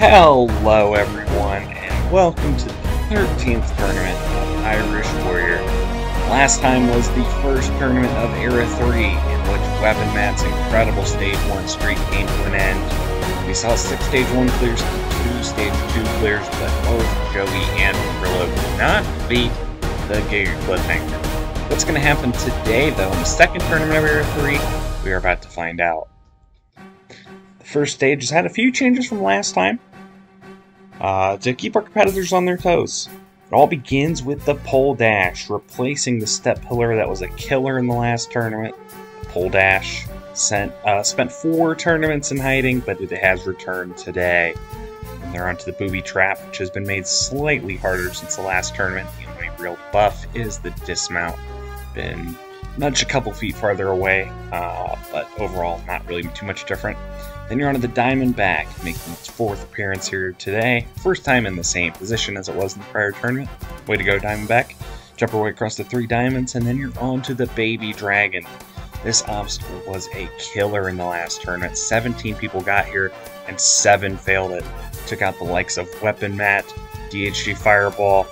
Hello everyone, and welcome to the 13th tournament of Irish Warrior. Last time was the first tournament of Era 3, in which Weapon Matt's incredible Stage 1 streak came to an end. We saw 6 Stage 1 clears and 2 Stage 2 clears, but both Joey and Brillo could not beat the Giga Cliffhanger. What's going to happen today, though, in the second tournament of Era 3, we are about to find out. The first stage has had a few changes from last time to keep our competitors on their toes. It all begins with the pole dash, replacing the step pillar that was a killer in the last tournament. The pole dash spent 4 tournaments in hiding, but it has returned today. And they're onto the booby trap, which has been made slightly harder since the last tournament. The only real buff is the dismount. Been nudged a couple feet farther away, but overall not really too much different. Then you're onto the Diamondback, making its 4th appearance here today. First time in the same position as it was in the prior tournament. Way to go, Diamondback. Jump our way across the 3 diamonds, and then you're onto the Baby Dragon. This obstacle was a killer in the last tournament. 17 people got here, and 7 failed it. Took out the likes of Weapon Matt, DHG Fireball,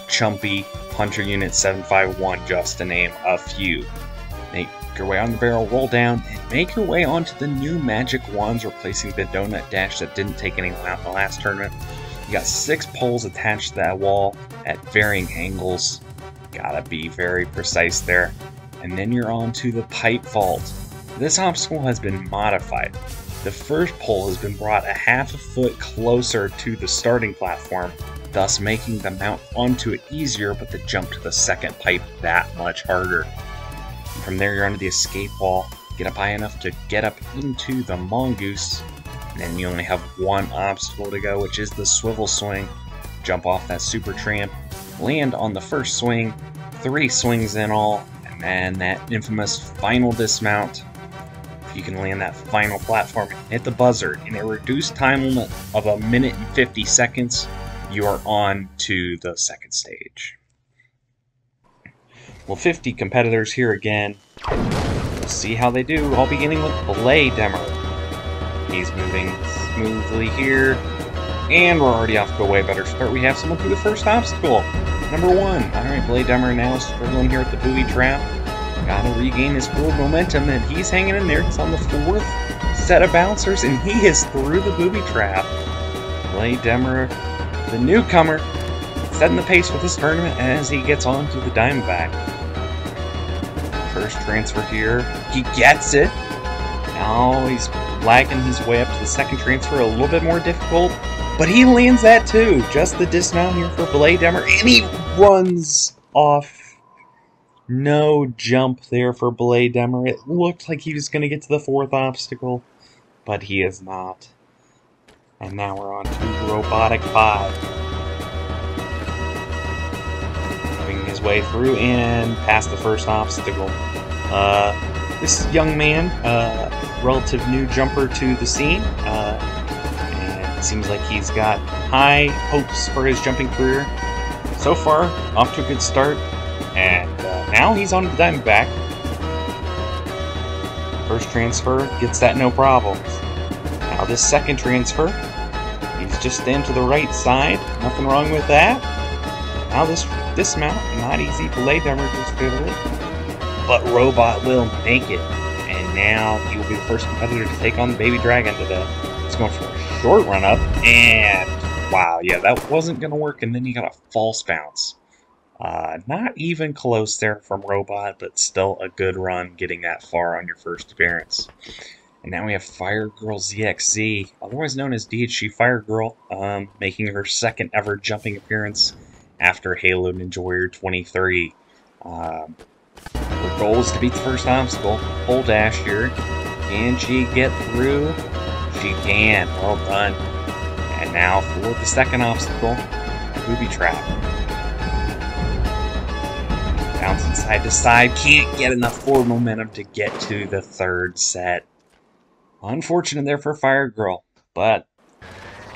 Chumpy, Hunter Unit 751, just to name a few. Make your way on the barrel, roll down, and make your way onto the new magic wands, replacing the donut dash that didn't take anyone out in the last tournament. You got 6 poles attached to that wall at varying angles. Gotta be very precise there. And then you're on to the pipe vault. This obstacle has been modified. The first pole has been brought a half a foot closer to the starting platform, thus making the mount onto it easier, but the jump to the second pipe that much harder. From there, you're onto the escape wall. Get up high enough to get up into the mongoose. And then you only have 1 obstacle to go, which is the swivel swing. Jump off that super tramp, land on the first swing, 3 swings in all, and then that infamous final dismount. If you can land that final platform and hit the buzzer in a reduced time limit of 1 minute and 50 seconds, you are on to the second stage. Well, 50 competitors here again. We'll see how they do, all beginning with Belay Demmer. He's moving smoothly here, and we're already off to a way better start. We have someone through the first obstacle. Number 1. Alright, Belay Demmer now struggling here at the booby trap. Gotta regain his forward momentum, and he's hanging in there. He's on the 4th set of bouncers, and he is through the booby trap. Belay Demmer, the newcomer, setting the pace for this tournament as he gets on to the Diamondback. First transfer here, he gets it. Now he's lagging his way up to the second transfer, a little bit more difficult, but he lands that too. Just the dismount here for Belay Demmer, and he runs off. No jump there for Belay Demmer. It looked like he was going to get to the 4th obstacle, but he is not. And now we're on to Robotic 5. His way through and past the first obstacle. This young man, relative new jumper to the scene, and it seems like he's got high hopes for his jumping career. So far, off to a good start, and now he's on the Diamondback. First transfer, gets that no problems. Now this second transfer, he's just in to the right side, nothing wrong with that. Now this dismount, not easy. Belay Demmer just fiddle it, but Robot will make it. And now he will be the first competitor to take on the Baby Dragon today. He's going for a short run up, and wow, yeah, that wasn't going to work, and then you got a false bounce. Not even close there from Robot, but still a good run getting that far on your first appearance. And now we have Fire Girl ZXZ, otherwise known as DHG Fire Girl, making her 2nd ever jumping appearance after Halo Ninja Warrior 23. Her goal is to beat the first obstacle. Pole dash here. Can she get through? She can. Well done. And now for the second obstacle, booby trap. Bouncing side to side. Can't get enough forward momentum to get to the 3rd set. Unfortunate there for Fire Girl, but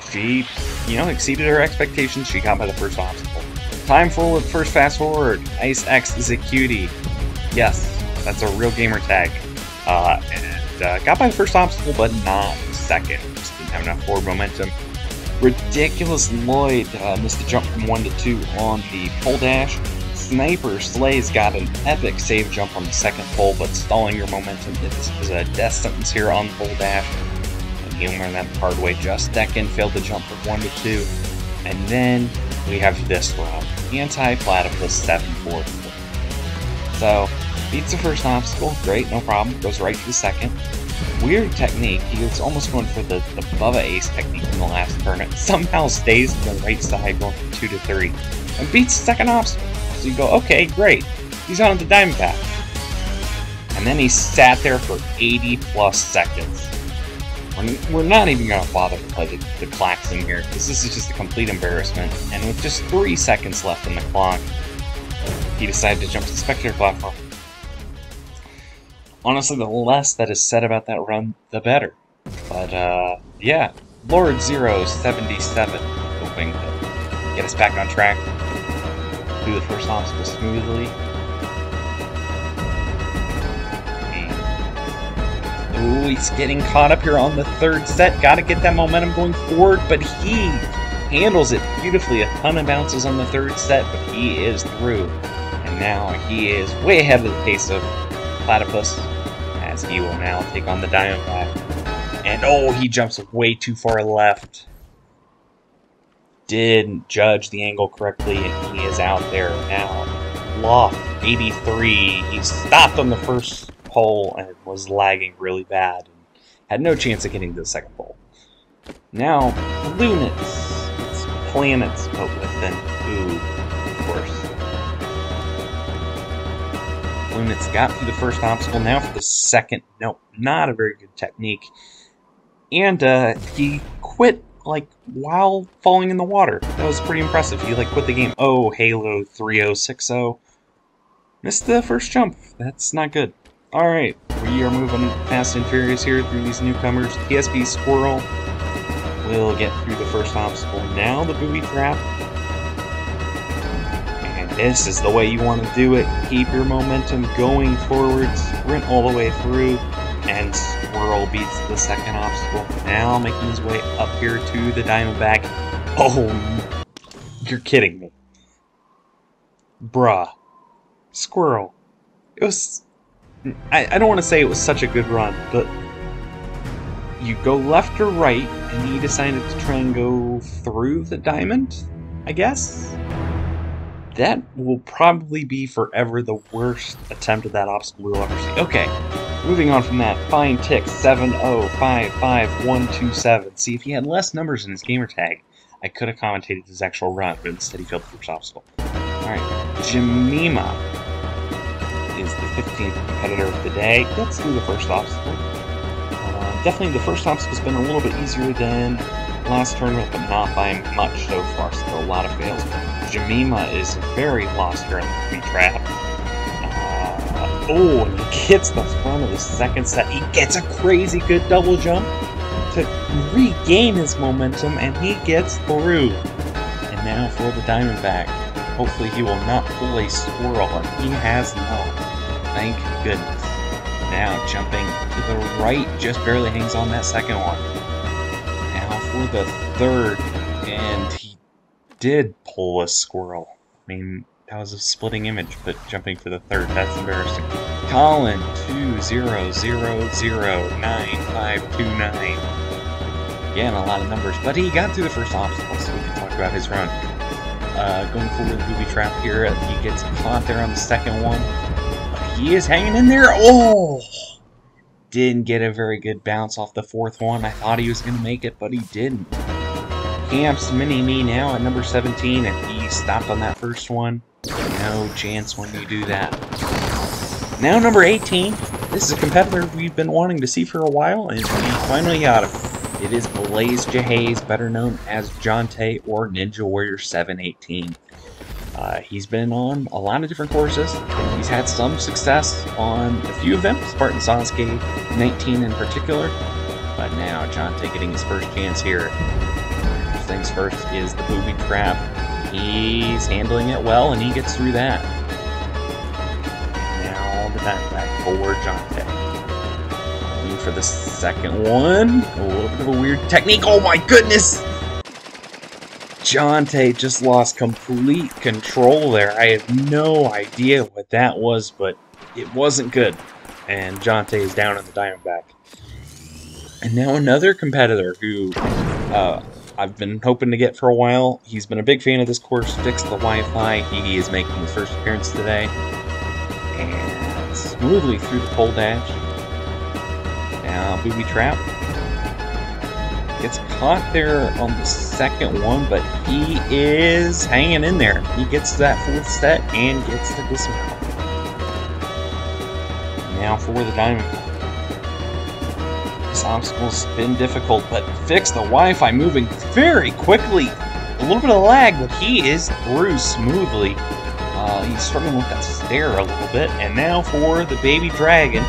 she, exceeded her expectations. She got by the first obstacle. Time forward, first fast forward. Ice X is a cutie. Yes, that's a real gamer tag. And got by the first obstacle, but not the second. Just didn't have enough forward momentum. Ridiculous Lloyd missed the jump from 1 to 2 on the pole dash. Sniper Slay's got an epic save jump on the second pole, but stalling your momentum is a death sentence here on the pole dash. And you learn that the hard way. Just Decken failed to jump from 1 to 2. And then we have this run. Anti-Platypus 7-4. So, beats the first obstacle. Great, no problem. Goes right to the second. Weird technique. He was almost going for the Bubba Ace technique in the last tournament. Somehow stays to the right side going from 2 to 3. And beats the second obstacle. So you go, okay, great. He's on the Diamondback. And then he sat there for 80 plus seconds. We're not even going to bother to play the klaxon here, because this is just a complete embarrassment. And with just 3 seconds left on the clock, he decided to jump to the spectator platform. Honestly, the less that is said about that run, the better. But, yeah. Lord Zero 77, hoping to get us back on track. Do the first obstacle smoothly. Oh, he's getting caught up here on the third set. Gotta get that momentum going forward, but he handles it beautifully. A ton of bounces on the third set, but he is through. And now he is way ahead of the pace of Platypus, as he will now take on the Diamondback. And oh, he jumps way too far left. Didn't judge the angle correctly, and he is out there now. Loft 83. He stopped on the first pole and was lagging really bad and had no chance of getting to the second pole. Now, Lunitz. It's planets, but with an ooh, of course. Lunitz got through the first obstacle. Now for the second. No, not a very good technique. And he quit like while falling in the water. That was pretty impressive. He like quit the game. Oh, Halo 3060. Missed the first jump. That's not good. Alright, we are moving fast and furious here through these newcomers. TSP Squirrel will get through the first obstacle. Now the booby trap. And this is the way you want to do it. Keep your momentum going forward. Sprint all the way through. And Squirrel beats the second obstacle. Now making his way up here to the Diamondback. Oh, you're kidding me. Bruh. Squirrel. It was... I don't want to say it was such a good run, but you go left or right, and he decided to try and go through the diamond, I guess? That will probably be forever the worst attempt at that obstacle we'll ever see. Okay, moving on from that, Fine Tick 7055127. See, if he had less numbers in his gamertag, I could have commentated his actual run, but instead he failed the first obstacle. Alright, Jemima is the 15th competitor of the day. Gets through the first obstacle. Definitely the first obstacle's been a little bit easier than last tournament, but not by much so far. Still a lot of fails. Jemima is very lost here in the booby trap. Oh, and he gets the front of the second set. He gets a crazy good double jump to regain his momentum, and he gets through. And now for the Diamondback. Hopefully he will not pull a Squirrel, and he has not. Thank goodness. Now jumping to the right, just barely hangs on that second one. Now for the third, and he did pull a Squirrel. I mean, that was a splitting image, but jumping for the third, that's embarrassing. Colin 20009529. Again, a lot of numbers, but he got through the first obstacle, so we can talk about his run. Going forward, the booby trap here, he gets caught there on the second one. He is hanging in there. Oh! Didn't get a very good bounce off the fourth one. I thought he was going to make it, but he didn't. Camps Mini-Me now at number 17, and he stopped on that first one. No chance when you do that. Now number 18. This is a competitor we've been wanting to see for a while, and we finally got him. It is Blaze Jahaze, better known as Jonte or Ninja Warrior 718. He's been on a lot of different courses. He's had some success on a few of them, Spartan Sasuke 19 in particular. But now Jonte getting his first chance here. First things first is the booby trap. He's handling it well, and he gets through that. Now the Diamondback for Jonte. Going for the second one. A little bit of a weird technique. Oh my goodness! Jonte just lost complete control there. I have no idea what that was, but it wasn't good. And Jonte is down in the Diamondback. And now another competitor who I've been hoping to get for a while. He's been a big fan of this course, Fix the Wi-Fi. He is making his first appearance today. And smoothly through the pole dash. Now, Booby Trap. Gets caught there on the second one, but he is hanging in there. He gets that fourth set and gets the dismount. Now for the Diamondback. This obstacle's been difficult, but Fix the Wi-Fi moving very quickly. A little bit of lag, but he is through smoothly. He's struggling with that stair a little bit. And now for the Baby Dragon.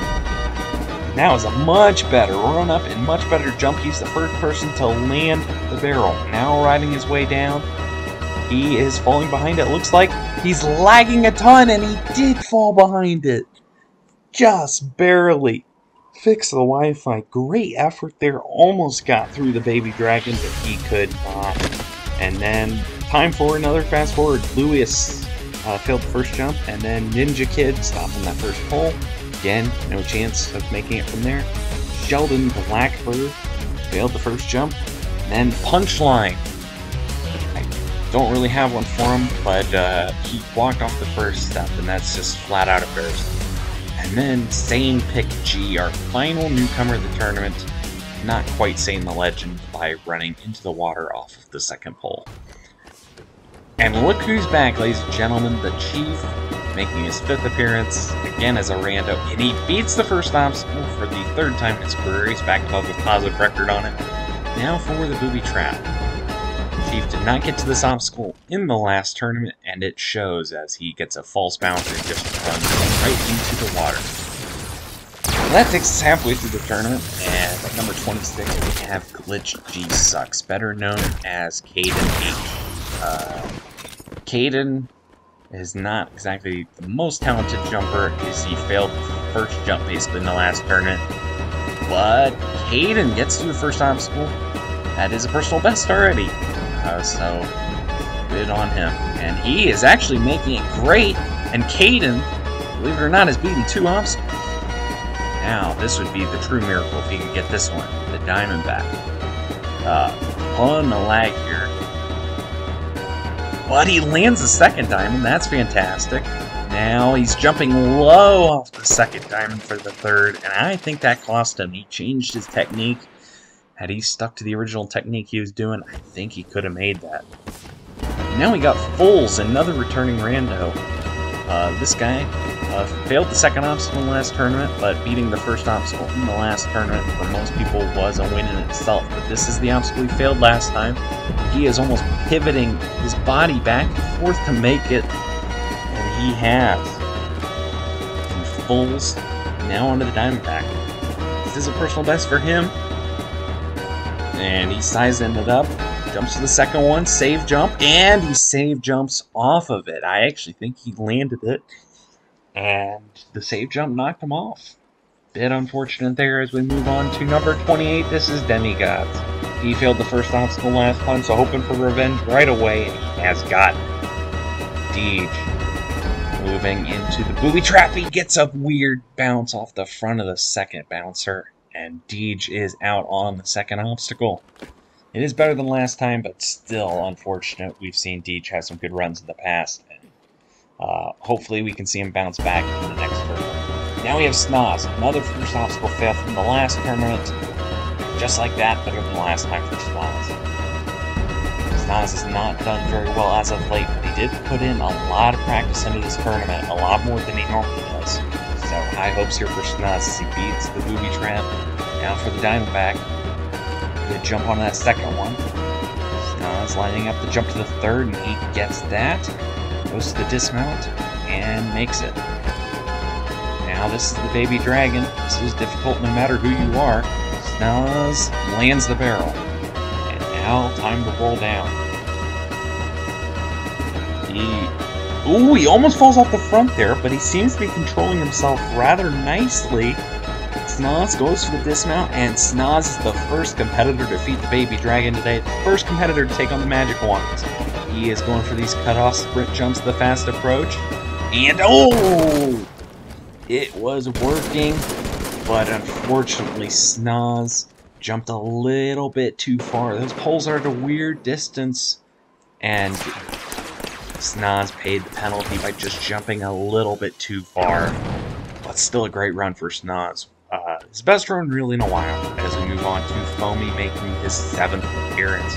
Now is a much better run up and much better jump. He's the first person to land the barrel. Now riding his way down. He is falling behind it. Looks like he's lagging a ton, and he did fall behind it. Just barely. Fix the Wi-Fi. Great effort there. Almost got through the Baby Dragon, but he could not. And then time for another fast forward. Lewis failed the first jump, and then Ninja Kid stopped in that first pole. Again, no chance of making it from there. Sheldon Blackbird failed the first jump. And then Punchline. I don't really have one for him, but he walked off the first step, and that's just flat out embarrassing. And then Sane Pick G, our final newcomer of the tournament, not quite saying the legend by running into the water off of the second pole. And look who's back, ladies and gentlemen, the Chief, making his 5th appearance, again as a rando, and he beats the first obstacle for the 3rd time in his career. He's back above a positive record on it. Now for the Booby Trap. Chief did not get to this obstacle in the last tournament, and it shows as he gets a false bounce and just runs right into the water. Well, that takes us halfway through the tournament, and at number 26 we have Glitch G Sucks, better known as Caden H. Caden is not exactly the most talented jumper, as he failed the first jump basically in the last tournament. But Caden gets to the first obstacle. That is a personal best already. So good on him. And he is actually making it great. And Caden, believe it or not, is beating 2 obstacles. Now, this would be the true miracle if he can get this one, the Diamondback. Pulling the lag here. But he lands the second diamond, that's fantastic. Now he's jumping low off the second diamond for the 3rd, and I think that cost him. He changed his technique. Had he stuck to the original technique he was doing, I think he could have made that. Now we got Foles, another returning rando. This guy failed the second obstacle in the last tournament, but beating the first obstacle in the last tournament for most people was a win in itself. But this is the obstacle he failed last time. He is almost pivoting his body back and forth to make it, and he has. And Foles now onto the Diamondback. This is a personal best for him. And he sizing it up, jumps to the second one, save jump, and he save jumps off of it. I actually think he landed it, and the save jump knocked him off. Bit unfortunate there as we move on to number 28. This is Demigods. He failed the first obstacle last time, so hoping for revenge right away, and he has got Deej. Moving into the Booby Trap, he gets a weird bounce off the front of the second bouncer. And Deej is out on the second obstacle. It is better than last time, but still unfortunate. We've seen Deej have some good runs in the past. And, hopefully we can see him bounce back in the next tournament. Now we have Snoz, another first obstacle fail from the last tournament. Just like that, better than last time for Snoz. Snoz has not done very well as of late, but he did put in a lot of practice into this tournament, a lot more than he normally does. So high hopes here for Snoz as he beats the Booby Trap. Now for the Diamondback. Good jump on that second one. Snoz lining up the jump to the 3rd, and he gets that. Goes to the dismount and makes it. Now this is the Baby Dragon. This is difficult no matter who you are. Snoz lands the barrel. And now time to roll down. He almost falls off the front there, but he seems to be controlling himself rather nicely. Snoz goes for the dismount, and Snoz is the first competitor to defeat the Baby Dragon today. The first competitor to take on the Magic Wands. He is going for these cutoff sprint jumps, the fast approach. And oh! It was working, but unfortunately Snoz jumped a little bit too far. Those poles are at a weird distance, and Snoz paid the penalty by just jumping a little bit too far. But still a great run for Snoz. His best run really in a while, as we move on to Foamy making his 7th appearance.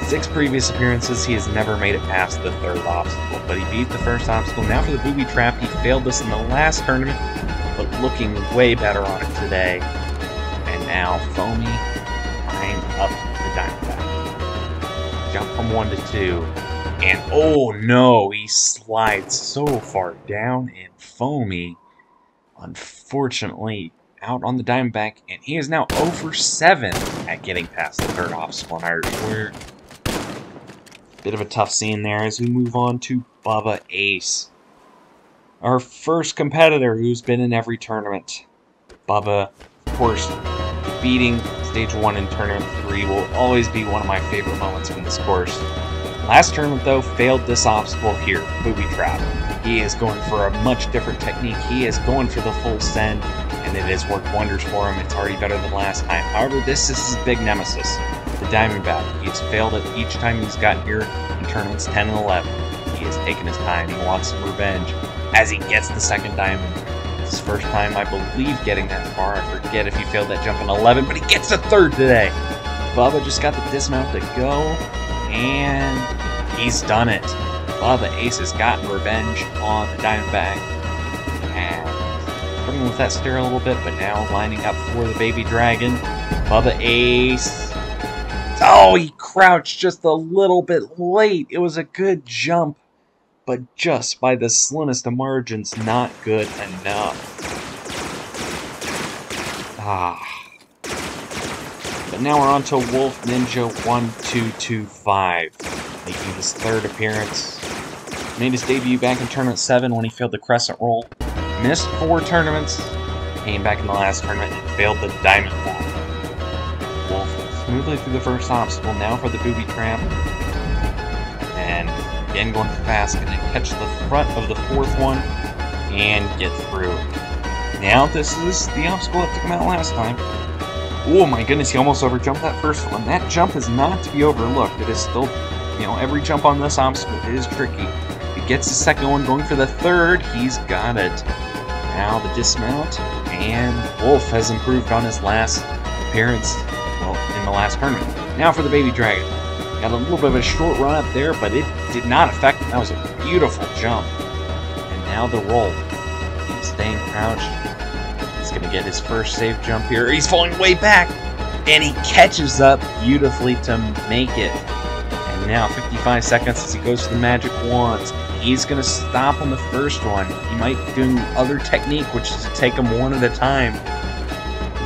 6 previous appearances, he has never made it past the 3rd obstacle, but he beat the 1st obstacle. Now for the booby trap, he failed this in the last tournament, but looking way better on it today. And now Foamy climbs up the Diamondback. Jump from 1 to 2, and oh no, he slides so far down, and Foamy, unfortunately, out on the Diamondback, and he is now 0 for 7 at getting past the 3rd obstacle in Irish Warrior. Bit of a tough scene there as we move on to Bubba Ace, our first competitor who's been in every tournament. Bubba, of course, beating Stage 1 in Tournament 3 will always be one of my favorite moments from this course. Last tournament, though, failed this obstacle here, Booby Trap. He is going for a much different technique. He is going for the full send, and it has worked wonders for him. It's already better than last time. However, this is his big nemesis, the Diamondback. He's failed it each time he's gotten here in tournaments 10 and 11. He has taken his time. He wants some revenge as he gets the 2nd diamond. It's his first time, I believe, getting that far. I forget if he failed that jump in 11, but he gets the 3rd today. Bubba just got the dismount to go, and he's done it. Bubba Ace has gotten revenge on the Diamondback, and putting with that stare a little bit, but now lining up for the Baby Dragon. Bubba Ace. Oh, he crouched just a little bit late. It was a good jump, but just by the slimmest of margins, not good enough. But now we're on to Wolf Ninja 1225, making his 3rd appearance. Made his debut back in Tournament 7 when he failed the Crescent Roll. Missed 4 tournaments, came back in the last tournament and failed the Diamond Roll. Wolf smoothly through the 1st obstacle, now for the Booby Trap. And again going fast, going to catch the front of the 4th one and get through. Now this is the obstacle that took him out last time. Oh my goodness, he almost overjumped that 1st one. That jump is not to be overlooked. It is still, you know, every jump on this obstacle is tricky. He gets the 2nd one, going for the 3rd. He's got it. Now the dismount, and Wolf has improved on his last appearance, well, in the last tournament. Now for the Baby Dragon. Got a little bit of a short run up there, but it did not affect him. That was a beautiful jump. And now the roll. He's staying crouched. He's going to get his first safe jump here. He's falling way back, and he catches up beautifully to make it. And now 55 seconds as he goes to the Magic Wands. He's going to stop on the 1st one. He might do the other technique, which is to take them one at a time.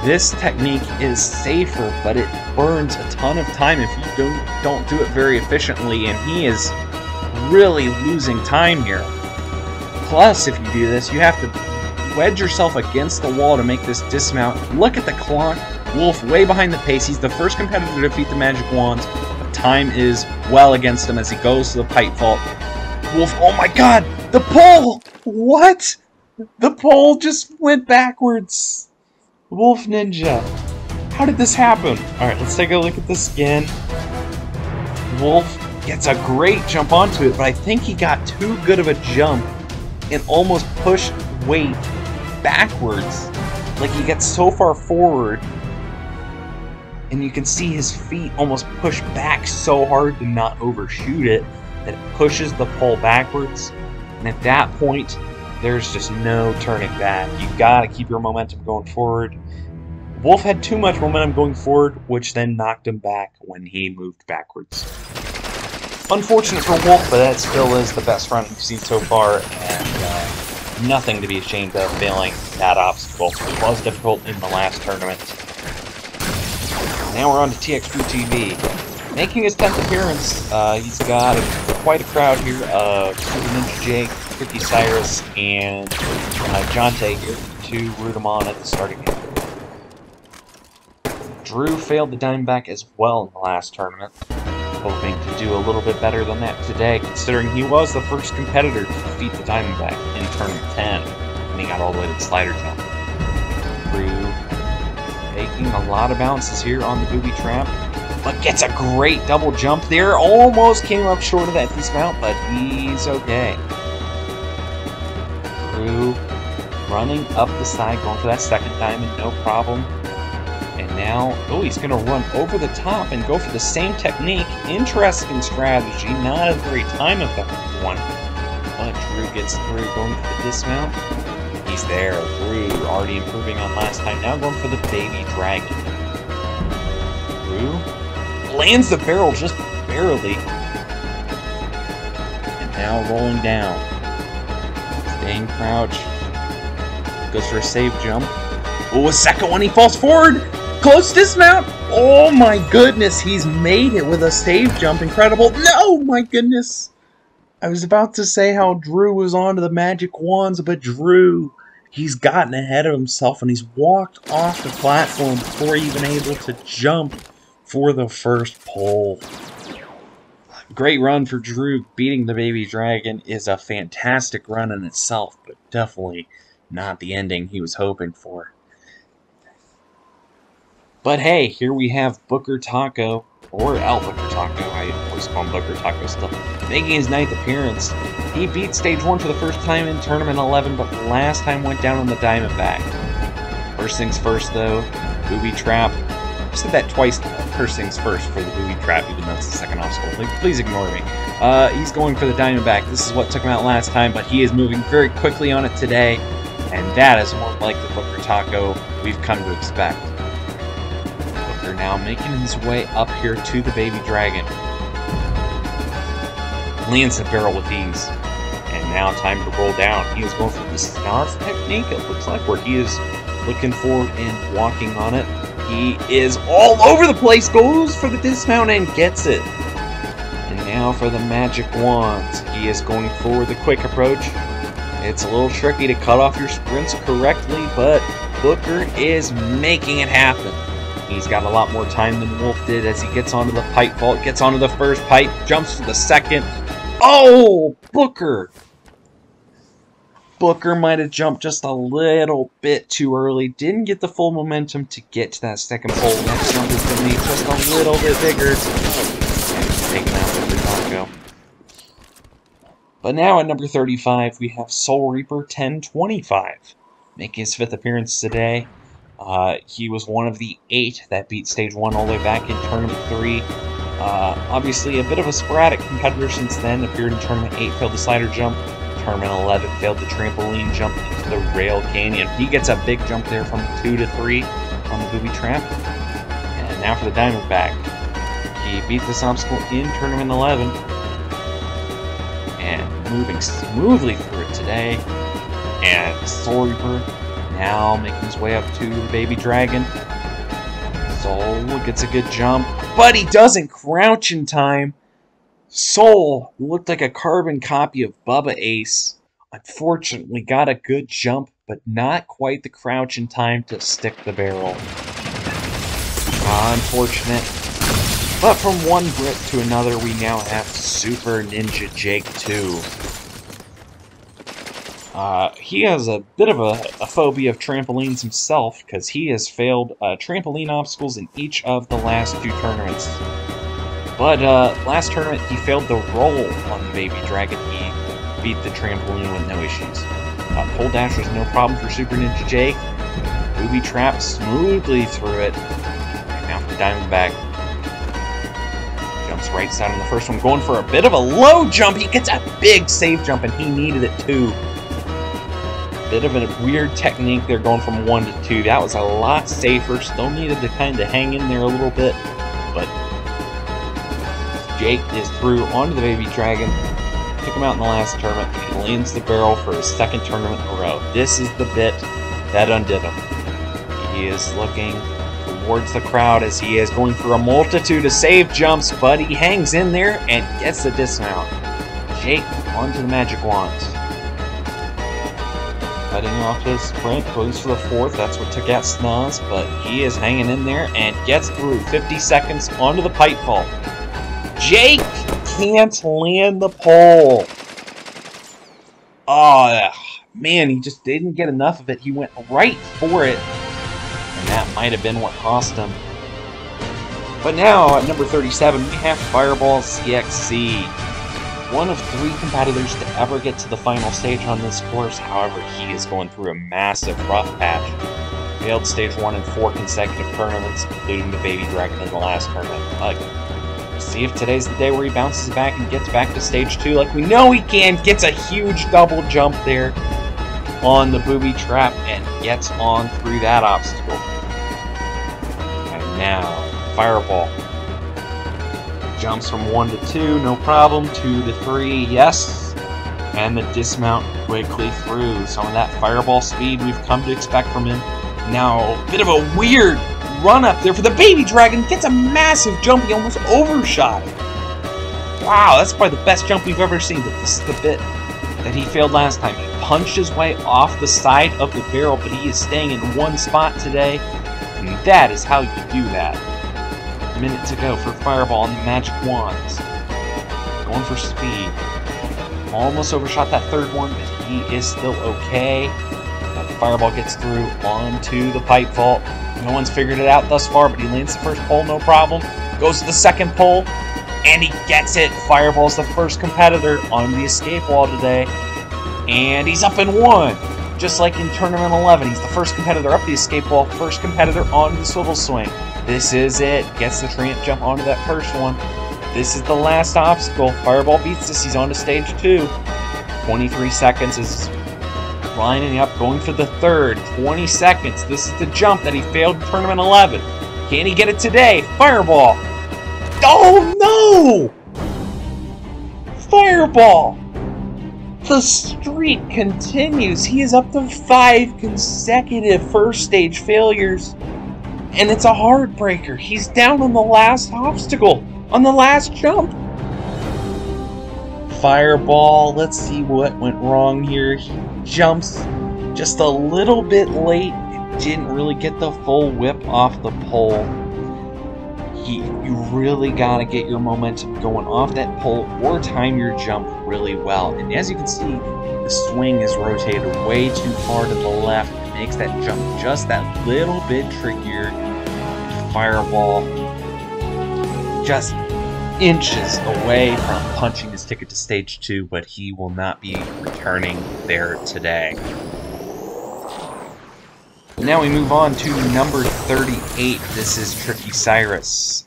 This technique is safer, but it burns a ton of time if you don't do it very efficiently, and he is really losing time here. Plus, if you do this, you have to wedge yourself against the wall to make this dismount. Look at the clock. Wolf way behind the pace. He's the first competitor to defeat the Magic Wands, but time is well against him as he goes to the pipe vault. Wolf, oh my god! The pole! What? The pole just went backwards. Wolf Ninja. How did this happen? Alright, let's take a look at this again. Wolf gets a great jump onto it, but I think he got too good of a jump and almost pushed weight backwards. Like he gets so far forward, and you can see his feet almost push back so hard to not overshoot it that it pushes the pole backwards. And at that point, there's just no turning back. You gotta keep your momentum going forward. Wolf had too much momentum going forward, which then knocked him back when he moved backwards. Unfortunate for Wolf, but that still is the best run we've seen so far, and nothing to be ashamed of failing that obstacle. It was difficult in the last tournament. Now we're on to TXP TV. Making his 10th appearance, he's got quite a crowd here of Super Ninja Jake, Tricky Cyrus, and Jonte here to root him on at the starting gate. Drew failed the Diamondback as well in the last tournament, hoping to do a little bit better than that today, considering he was the first competitor to defeat the Diamondback in Tournament 10, and he got all the way to the slider jump. Drew making a lot of bounces here on the booby trap, but gets a great double jump there. Almost came up short of that dismount, but he's okay. Drew running up the side, going for that second diamond, no problem. And now, oh, he's going to run over the top and go for the same technique. Interesting strategy, not a very time-effective one. But Drew gets through, going for the dismount. He's there. Drew already improving on last time, now going for the baby dragon. Drew lands the barrel just barely. And now rolling down. Staying crouched. Goes for a save jump. Oh, a second one, he falls forward! Close dismount! Oh my goodness, he's made it with a save jump. Incredible. No, my goodness. I was about to say how Drew was onto the magic wands, but Drew, he's gotten ahead of himself and he's walked off the platform before even able to jump for the first pole. Great run for Drew. Beating the baby dragon is a fantastic run in itself, but definitely not the ending he was hoping for. But hey, here we have Booker Taco, or El Booker Taco, I always call him Booker Taco still, making his 9th appearance. He beat Stage 1 for the first time in Tournament 11, but last time went down on the Diamondback. First things first though, booby trap. I said that twice, first things first for the booby trap, even though it's the second obstacle. Please ignore me. He's going for the Diamondback. This is what took him out last time, but he is moving very quickly on it today, and that is more like the Booker Taco we've come to expect. Booker now making his way up here to the baby dragon. Lands the barrel with ease. And now time to roll down. He is going for the sconce technique, it looks like, where he is looking forward and walking on it. He is all over the place, goes for the dismount and gets it. And now for the magic wands. He is going for the quick approach. It's a little tricky to cut off your sprints correctly, but Booker is making it happen. He's got a lot more time than Wolf did as he gets onto the pipe vault, gets onto the first pipe, jumps to the second. Oh, Booker! Booker might have jumped just a little bit too early. Didn't get the full momentum to get to that second pole. That jump is going to be just a little bit bigger. And taking out Booker Taco. But now at number 35, we have Soul Reaper 1025. Making his 5th appearance today. He was one of the 8 that beat Stage 1 all the way back in Tournament 3. Obviously a bit of a sporadic competitor since then. Appeared in Tournament 8, failed the slider jump. Tournament 11 failed the trampoline jump into the rail canyon. He gets a big jump there from 2 to 3 on the booby trap. And now for the Diamondback. He beat this obstacle in Tournament 11. And moving smoothly through it today. And Soul Reaper now making his way up to the baby dragon. Soul gets a good jump, but he doesn't crouch in time. Soul, who looked like a carbon copy of Bubba Ace, unfortunately got a good jump, but not quite the crouch in time to stick the barrel. Unfortunate. But from one Brit to another, we now have Super Ninja Jake 2. He has a bit of a phobia of trampolines himself, because he has failed trampoline obstacles in each of the last 2 tournaments. But last tournament, he failed the roll on the baby dragon. He beat the trampoline with no issues. Pole dash was no problem for Super Ninja Jake. Booby trap smoothly through it. And now for the Diamondback. Jumps right side on the first one, going for a bit of a low jump. He gets a big save jump, and he needed it too. Bit of a weird technique there, going from 1 to 2. That was a lot safer. Still needed to kind of hang in there a little bit, but Jake is through onto the baby dragon. Took him out in the last tournament. He lands the barrel for his 2nd tournament in a row. This is the bit that undid him. He is looking towards the crowd as he is going for a multitude of save jumps, but he hangs in there and gets the dismount. Jake onto the magic wands. Cutting off his sprint, goes for the 4th. That's what took out Snoz, but he is hanging in there and gets through 50 seconds onto the pipe vault. Jake can't land the pole. Oh, man, he just didn't get enough of it. He went right for it, and that might have been what cost him. But now, at number 37, we have Fireball CXC. One of 3 competitors to ever get to the final stage on this course. However, he is going through a massive rough patch. Failed stage 1 in 4 consecutive tournaments, including the Baby Dragon in the last tournament. See if today's the day where he bounces back and gets back to stage 2 like we know he can. Gets a huge double jump there on the booby trap and gets on through that obstacle. And now, Fireball jumps from 1 to 2, no problem. 2 to 3, yes. And the dismount quickly through. Some of that Fireball speed we've come to expect from him. Now, a bit of a weird run up there for the Baby Dragon. Gets a massive jump. He almost overshot it. Wow, that's probably the best jump we've ever seen. But this is the bit that he failed last time. He punched his way off the side of the barrel, but he is staying in one spot today. And that is how you do that. Minute to go for Fireball and the Magic Wands. Going for speed. Almost overshot that 3rd one, but he is still okay. That Fireball gets through onto the pipe vault. No one's figured it out thus far, but he lands the 1st pole, no problem. Goes to the 2nd pole, and he gets it. Fireball's the 1st competitor on the escape wall today. And he's up in 1. Just like in Tournament 11, he's the 1st competitor up the escape wall, 1st competitor on the swivel swing. This is it. Gets the tramp jump onto that 1st one. This is the last obstacle. Fireball beats this. He's on to stage 2. 23 seconds is lining up, going for the 3rd. 20 seconds. This is the jump that he failed in Tournament 11. Can he get it today? Fireball. Oh, no! Fireball. The streak continues. He is up to 5 consecutive 1st stage failures. And it's a heartbreaker. He's down on the last obstacle, on the last jump. Fireball, let's see what went wrong here. He jumps just a little bit late. Didn't really get the full whip off the pole. You really gotta get your momentum going off that pole or time your jump really well. And as you can see, the swing is rotated way too far to the left. Makes that jump just that little bit trickier. Fireball just inches away from punching his ticket to stage 2, but he will not be returning there today. Now we move on to number 38. This is Tricky Cyrus.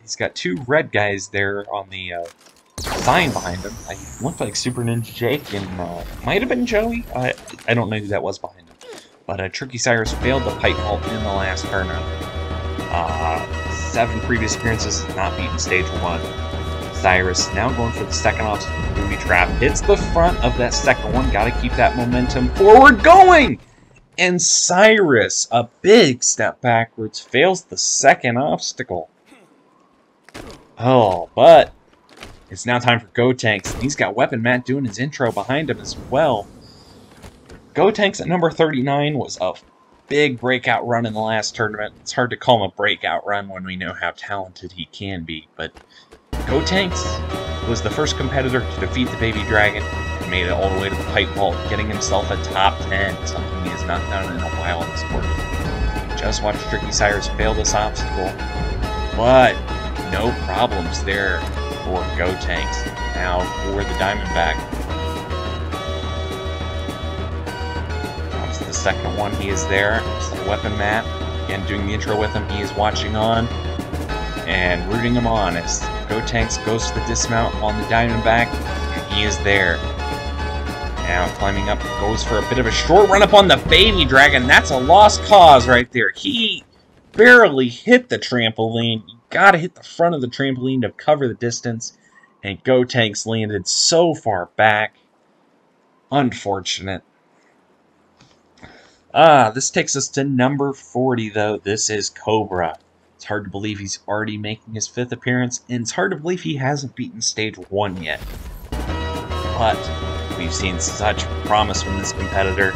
He's got 2 red guys there on the sign behind him. He looked like Super Ninja Jake and might have been Joey. I don't know who that was behind him. But Tricky Cyrus failed the pipe vault in the last tournament. 7 previous appearances, not beaten stage 1. Cyrus now going for the 2nd obstacle, booby trap. Hits the front of that 2nd one. Gotta keep that momentum forward going! And Cyrus, a big step backwards, fails the 2nd obstacle. Oh, but it's now time for Gotenks. He's got Weapon Matt doing his intro behind him as well. Gotenks at number 39 was a big breakout run in the last tournament. It's hard to call him a breakout run when we know how talented he can be, but Gotenks was the 1st competitor to defeat the Baby Dragon and made it all the way to the pipe vault, getting himself a top 10, something he has not done in a while in the sport. We just watched Tricky Cyrus fail this obstacle, but no problems there for Gotenks. Now for the Diamondback. The 2nd one, he is there. It's the Weapon Matt. Again, doing the intro with him. He is watching on and rooting him on as Gotenks goes to the dismount on the Diamondback, and he is there. Now climbing up, goes for a bit of a short run up on the Baby Dragon. That's a lost cause right there. He barely hit the trampoline. You gotta hit the front of the trampoline to cover the distance, and Gotenks landed so far back. Unfortunate. This takes us to number 40, though. This is Cobra. It's hard to believe he's already making his 5th appearance, and it's hard to believe he hasn't beaten stage 1 yet. But we've seen such promise from this competitor.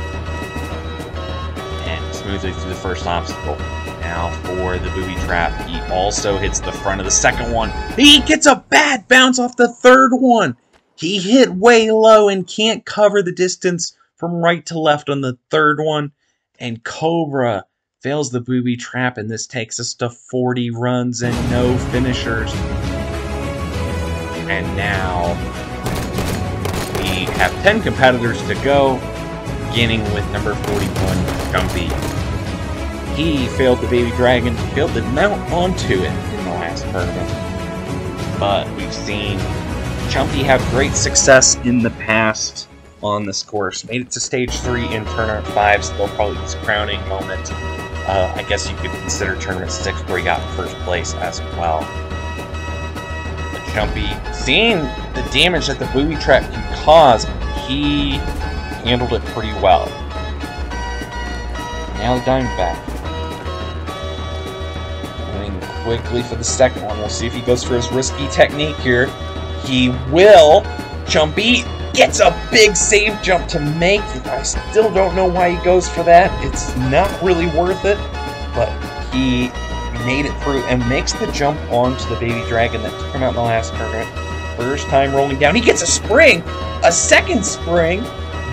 smoothly through the first obstacle. Now for the booby trap. He also hits the front of the second one. He gets a bad bounce off the third one. He hit way low and can't cover the distance from right to left on the third one. And Cobra fails the booby trap, and this takes us to 40 runs and no finishers. And now we have 10 competitors to go, beginning with number 41, Jumpy. He failed the baby dragon, failed to mount onto it in the last tournament. But we've seen Jumpy have great success in the past on this course. Made it to stage 3 in tournament 5, still probably his crowning moment. I guess you could consider tournament 6 where he got first place as well. But Jumpy, seeing the damage that the booby trap can cause, he handled it pretty well. Now the Diamondback. Going quickly for the second one. We'll see if he goes for his risky technique here. He will. Jumpy gets a big save jump to make it. I still don't know why he goes for that. It's not really worth it, but he made it through and makes the jump onto the baby dragon that took him out in the last tournament. First time rolling down. He gets a spring! A second spring!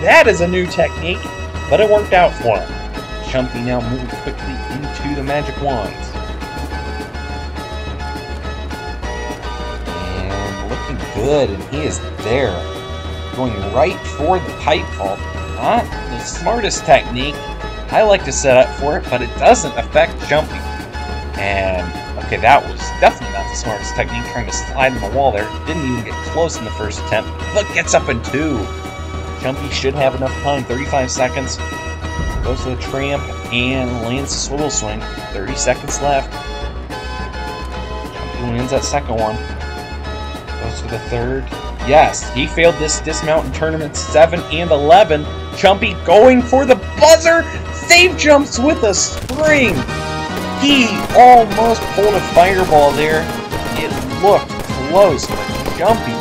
That is a new technique, but it worked out for him. Jumpy now moving quickly into the magic wands. And looking good, and he is there. Going right for the pipe vault. Not the smartest technique. I like to set up for it, but it doesn't affect jumping. And, okay, that was definitely not the smartest technique, trying to slide in the wall there. Didn't even get close in the first attempt, but gets up in 2. Jumpy should have enough time, 35 seconds. Goes to the tramp and lands the swivel swing. 30 seconds left. Jumpy wins that second one. Goes for the third. Yes, he failed this dismount in tournaments 7 and 11. Jumpy going for the buzzer! Save jumps with a spring! He almost pulled a fireball there. It looked close, but Jumpy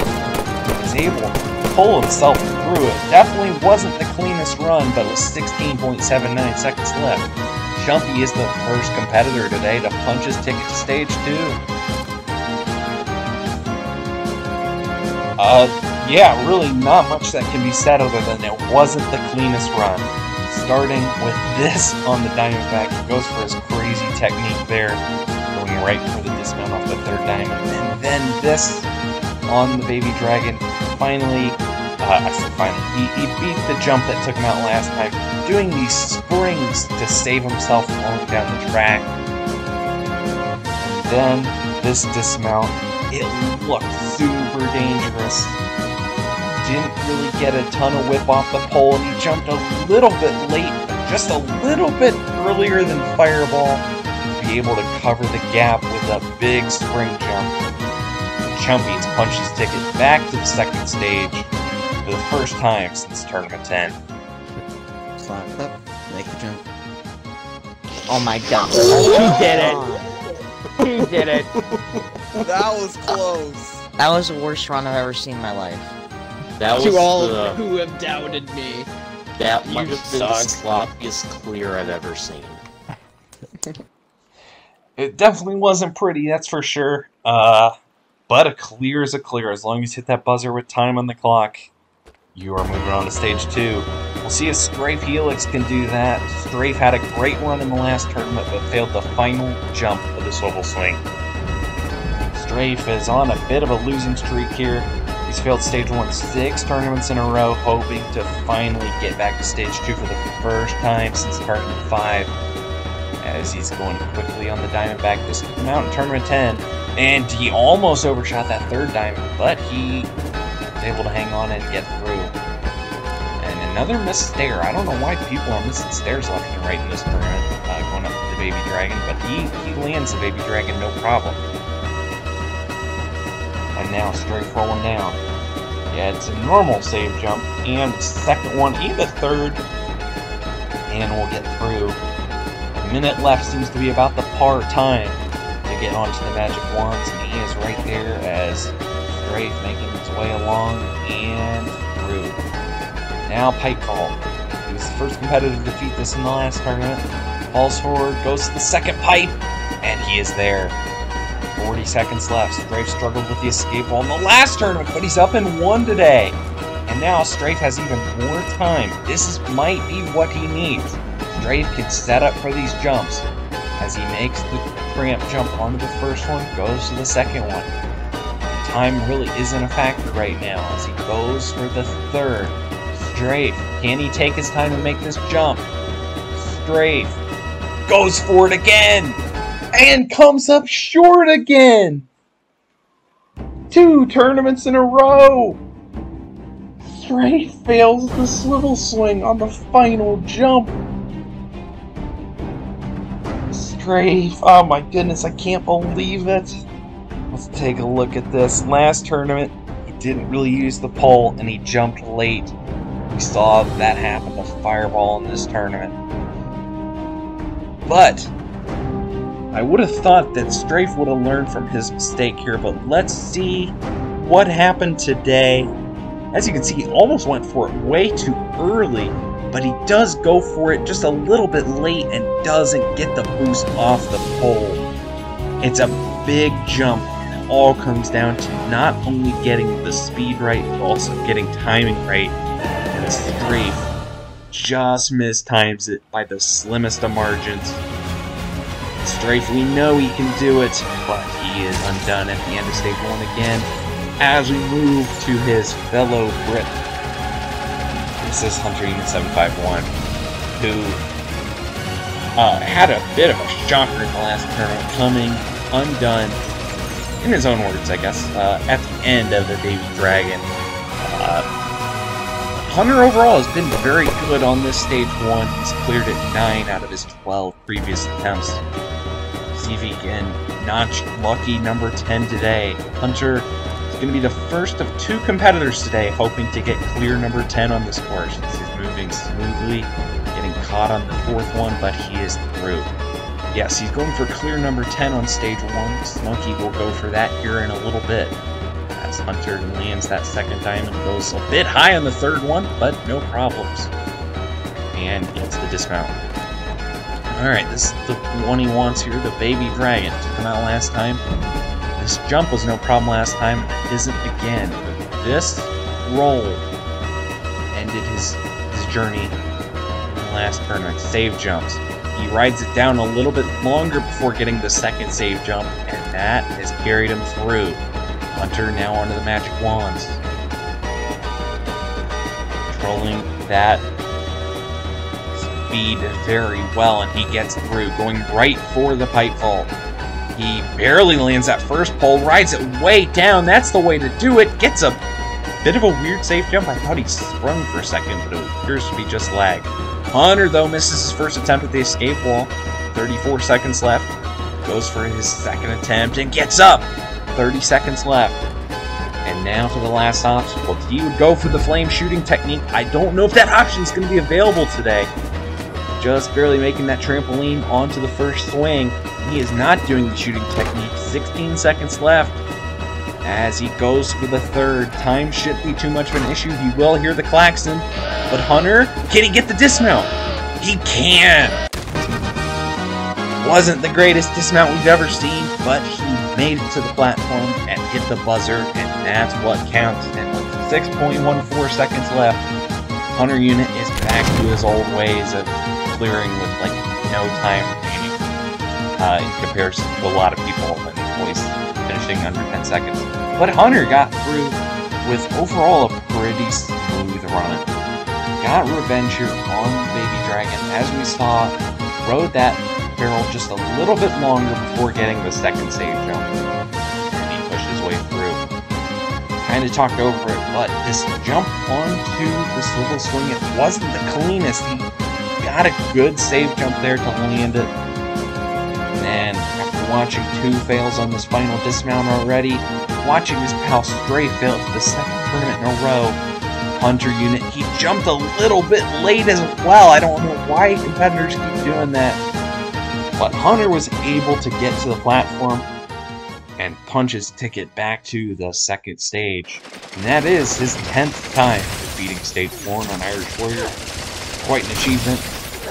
was able to pull himself through it. Definitely wasn't the cleanest run, but with 16.79 seconds left. Jumpy is the first competitor today to punch his ticket to stage 2. Yeah, really not much that can be said other than it wasn't the cleanest run. Starting with this on the Diamondback, he goes for his crazy technique there, going right for the dismount off the third diamond, and then this on the baby dragon. Finally, he beat the jump that took him out last time, doing these springs to save himself going down the track. And then this dismount, it looked super dangerous. Didn't really get a ton of whip off the pole, and he jumped a little bit late, but just a little bit earlier than Fireball to be able to cover the gap with a big spring jump. Jumpy's punched his ticket back to the second stage for the first time since Tournament 10. Slap up, make the jump. Oh my god. He did it! He did it! That was close. That was the worst run I've ever seen in my life. That was To all who have doubted me. that might have been the sloppiest clear I've ever seen. It definitely wasn't pretty, that's for sure. But a clear is a clear. As long as you hit that buzzer with time on the clock, you are moving on to stage 2. We'll see if Strafe Helix can do that. Strafe had a great run in the last tournament, but failed the final jump of the swivel swing. Strafe is on a bit of a losing streak here. He's failed stage 1 6 tournaments in a row, hoping to finally get back to stage 2 for the first time since tournament 5. As he's going quickly on the Diamondback, this took him out in tournament 10. And he almost overshot that third diamond, but he was able to hang on and get through. And another missed stair. I don't know why people are missing stairs left and right in this tournament, going up to the Baby Dragon, but he lands the Baby Dragon no problem. And now Strafe rolling down. Yeah, it's a normal save jump, and the second one, and the third, and we'll get through. A minute left seems to be about the par time to get onto the magic wands, and he is right there as Strafe making his way along and through. Now Pipe Vault. He was the first competitor to defeat this in the last tournament. falls forward, goes to the second pipe, and he is there. 40 seconds left. Strafe struggled with the escape wall in the last tournament, but he's up and 1 today. And now Strafe has even more time. Might be what he needs. Strafe can set up for these jumps. As he makes the ramp jump onto the first one, goes to the second one. Time really isn't a factor right now as he goes for the third. Strafe, can he take his time and make this jump? Strafe goes for it again and comes up short again. 2 tournaments in a row. Strafe fails the swivel swing on the final jump. Strafe, oh my goodness, I can't believe it. Let's take a look at this. Last tournament, he didn't really use the pole and he jumped late. We saw that happen to Fireball in this tournament. But I would have thought that Strafe would have learned from his mistake here, but let's see what happened today. As you can see, he almost went for it way too early, but he does go for it just a little bit late and doesn't get the boost off the pole. It's a big jump, and it all comes down to not only getting the speed right, but also getting timing right. And Strafe just mistimes it by the slimmest of margins. Strafe, we know he can do it, but he is undone at the end of stage 1 again. As we move to his fellow Brit, this is Hunter Unit 751, who had a bit of a shocker in the last tournament, coming undone, in his own words, I guess, at the end of the Baby Dragon. Hunter overall has been very good on this stage 1. He's cleared it 9 out of his 12 previous attempts. See if he can notch lucky number 10 today. Hunter is going to be the first of 2 competitors today hoping to get clear number 10 on this course. He's moving smoothly, getting caught on the 4th one, but he is through. Yes, he's going for clear number 10 on stage 1. Snunky will go for that here in a little bit. As Hunter lands that second diamond, goes a bit high on the 3rd one, but no problems. And gets the dismount. Alright, this is the one he wants here, the Baby Dragon. Took him out last time. This jump was no problem last time. It isn't again. But this roll ended his journey in the last tournament. Save jumps. He rides it down a little bit longer before getting the second save jump, and that has carried him through. Hunter now onto the Magic Wands. Controlling that speed very well, and he gets through, going right for the pipe vault. He barely lands that first pole, rides it way down. That's the way to do it. Gets a bit of a weird safe jump. I thought he sprung for a second, but it appears to be just lag. Hunter, though, misses his first attempt at the escape wall. 34 seconds left. Goes for his second attempt and gets up. 30 seconds left. And now for the last obstacle. He would go for the flame shooting technique. I don't know if that option is going to be available today. Just barely making that trampoline onto the first swing. He is not doing the shooting technique. 16 seconds left. As he goes for the 3rd. Time shouldn't be too much of an issue. He will hear the klaxon. But Hunter, can he get the dismount? He can! Wasn't the greatest dismount we've ever seen, but he made it to the platform and hit the buzzer, and that's what counts. And with 6.14 seconds left, Hunter Unit is back to his old ways of clearing with like no time remaining in comparison to a lot of people and always finishing under 10 seconds. But Hunter got through with overall a pretty smooth run. Got revenge here on Baby Dragon, as we saw, rode that barrel just a little bit longer before getting the second save jump. And he pushed his way through. Kind of talked over it, but this jump onto the swivel swing, it wasn't the cleanest. He got a good save jump there to land it. And then, after watching 2 fails on this final dismount already, watching his pal Strafe fail for the 2nd tournament in a row, Hunter Unit, he jumped a little bit late as well. I don't know why competitors keep doing that. But Hunter was able to get to the platform and punch his ticket back to the 2nd stage. And that is his 10th time defeating Stage 4 on Irish Warrior. Quite an achievement.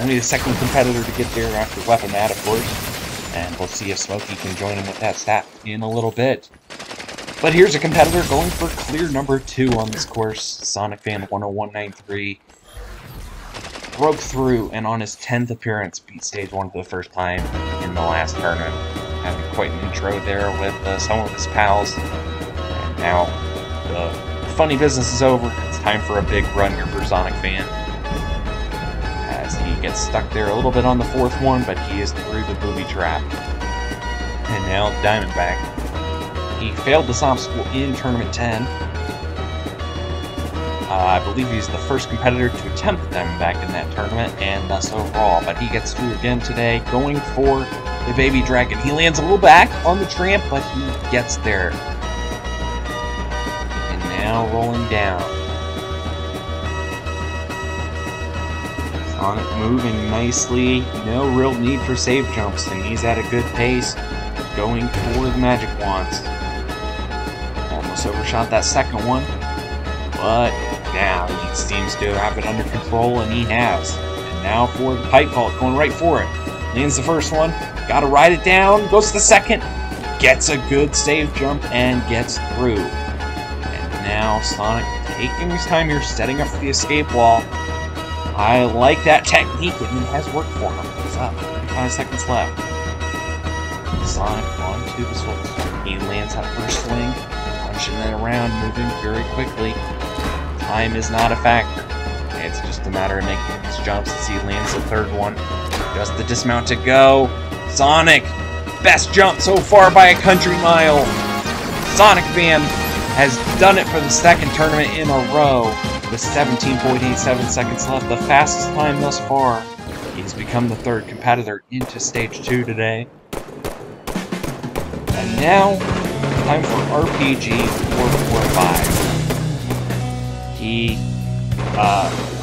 Only the second competitor to get there after Weapon Matt, of course. And we'll see if Smokey can join him with that stat in a little bit. But here's a competitor going for clear number 2 on this course. Sonic Fan 10193 broke through and on his 10th appearance beat Stage 1 for the first time in the last tournament. Having quite an intro there with some of his pals. And now the funny business is over. It's time for a big run here for Sonic Fan. As he gets stuck there a little bit on the 4th one, but he is through the booby trap. And now Diamondback. He failed this obstacle in Tournament 10. I believe he's the first competitor to attempt Diamondback in that tournament, and thus overall. But he gets through again today, going for the Baby Dragon. He lands a little back on the tramp, but he gets there. And now rolling down. Sonic moving nicely. No real need for save jumps, and he's at a good pace, going for the magic wands. Almost overshot that second one, but now he seems to have it under control, and he has. And now for the pipe vault, going right for it. Lands the first one, gotta ride it down, goes to the second, gets a good save jump, and gets through. And now Sonic taking his time here, setting up for the escape wall. I like that technique, and it has worked for him. What's up? 35 seconds left. Sonic onto the switch. He lands that first swing, punching that around, moving very quickly. Time is not a factor. It's just a matter of making these jumps as he lands the third one. Just the dismount to go. Sonic! Best jump so far by a country mile. Sonic Fan has done it for the second tournament in a row with 17.87 seconds left, the fastest time thus far. He's become the third competitor into Stage 2 today. And now, time for RPG 445. He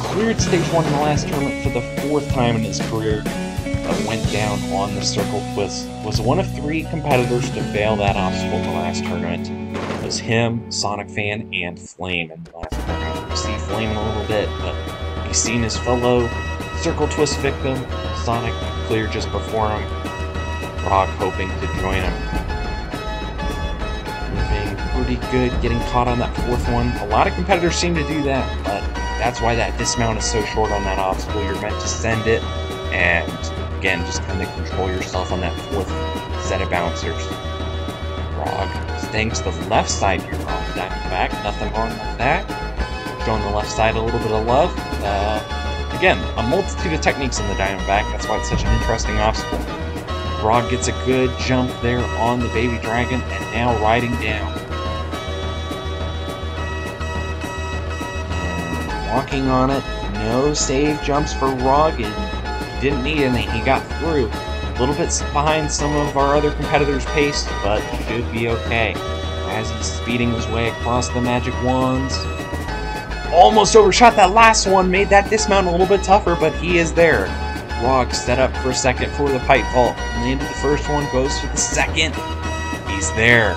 cleared Stage 1 in the last tournament for the 4th time in his career, but went down on the circle twist. Was one of 3 competitors to fail that obstacle in the last tournament. It was him, Sonic Fan, and Flame in the last tournament. We'll see Flame in a little bit, but he's seen his fellow circle twist victim, Sonic, clear just before him. Frog hoping to join him. Moving pretty good, getting caught on that 4th one. A lot of competitors seem to do that, but that's why that dismount is so short on that obstacle. You're meant to send it, and again, just kind of control yourself on that 4th set of bouncers. Frog staying to the left side here on the Diamondback. Nothing wrong with that. Showing the left side a little bit of love. Again, a multitude of techniques in the Diamondback. That's why it's such an interesting obstacle. Frog gets a good jump there on the Baby Dragon, and now riding down. And walking on it. No save jumps for Frog, and he didn't need any. He got through. A little bit behind some of our other competitors' pace, but should be okay. As he's speeding his way across the magic wands. Almost overshot that last one, made that dismount a little bit tougher, but he is there. Frog set up for a second for the pipe vault. Landed the first one, goes for the second. He's there.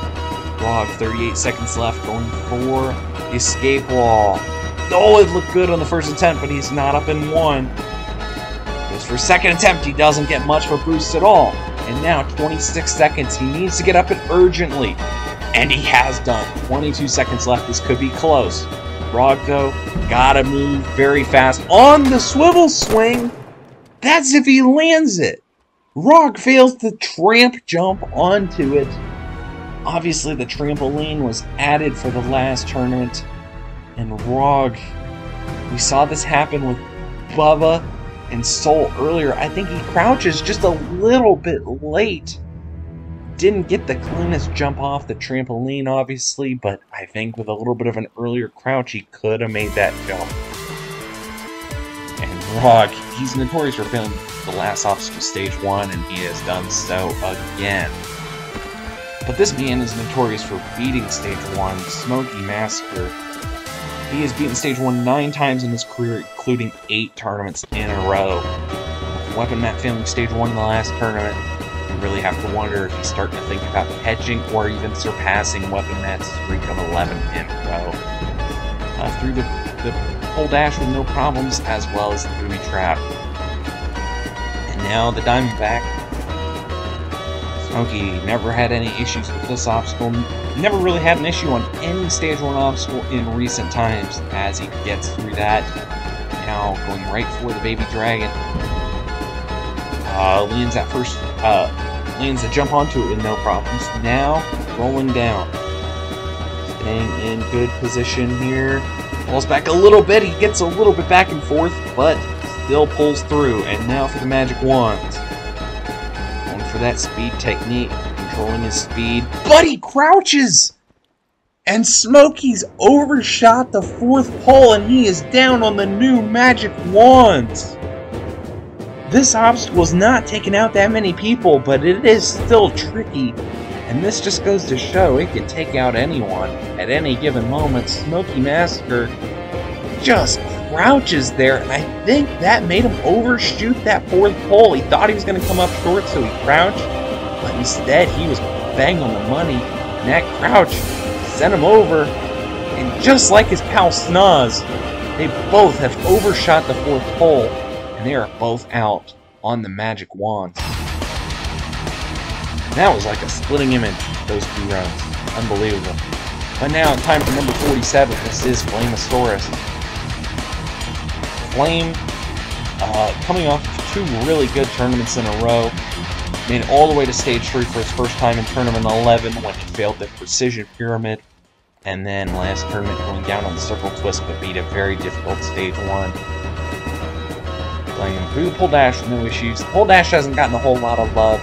Frog, 38 seconds left, going for the escape wall. Oh, it looked good on the first attempt, but he's not up in one. Goes for a second attempt, he doesn't get much of a boost at all. And now, 26 seconds, he needs to get up it urgently. And he has done. 22 seconds left, this could be close. Frog, though, gotta move very fast. On the swivel swing, that's if he lands it. Frog fails to tramp jump onto it. Obviously, the trampoline was added for the last tournament. And Frog, we saw this happen with Bubba and Soul earlier. I think he crouches just a little bit late. Didn't get the cleanest jump off the trampoline, obviously, but I think with a little bit of an earlier crouch, he could have made that jump. And Frog, he's notorious for failing the last obstacle Stage 1, and he has done so again. But this man is notorious for beating Stage 1, Smokey Massacre. He has beaten Stage 1 9 times in his career, including 8 tournaments in a row. Weapon Matt failing Stage 1 in the last tournament. You really have to wonder if he's starting to think about catching or even surpassing Weapon Matt's streak of 11 in a row. Through the pole dash with no problems, as well as the booby trap. now the Diamondback. Smokey never had any issues with this obstacle. Never really had an issue on any Stage 1 obstacle in recent times as he gets through that. Now going right for the Baby Dragon. Lands that first, lands the jump onto it with no problems. Now rolling down. Staying in good position here. Pulls back a little bit. He gets a little bit back and forth, but still pulls through. And now for the Magic Wands. Going for that speed technique. Controlling his speed. But he crouches! And Smokey's overshot the 4th pole and he is down on the new Magic Wands. This obstacle is not taking out that many people, but it is still tricky. And this just goes to show it can take out anyone at any given moment. Smokey Massacre just crouches there, and I think that made him overshoot that 4th pole. He thought he was going to come up short, so he crouched, but instead he was bang on the money, and that crouch sent him over. And just like his pal Snoz, they both have overshot the 4th pole, and they are both out on the Magic Wands. That was like a splitting image, those 2 runs. Unbelievable. But now, time for number 47. This is Flamosaurus. Flame, coming off 2 really good tournaments in a row. Made it all the way to Stage 3 for his first time in Tournament 11 when he failed the Precision Pyramid. And then last tournament going down on the Circle Twist, but beat a very difficult Stage 1. Playing through the pole dash with no issues. The pole dash hasn't gotten a whole lot of love.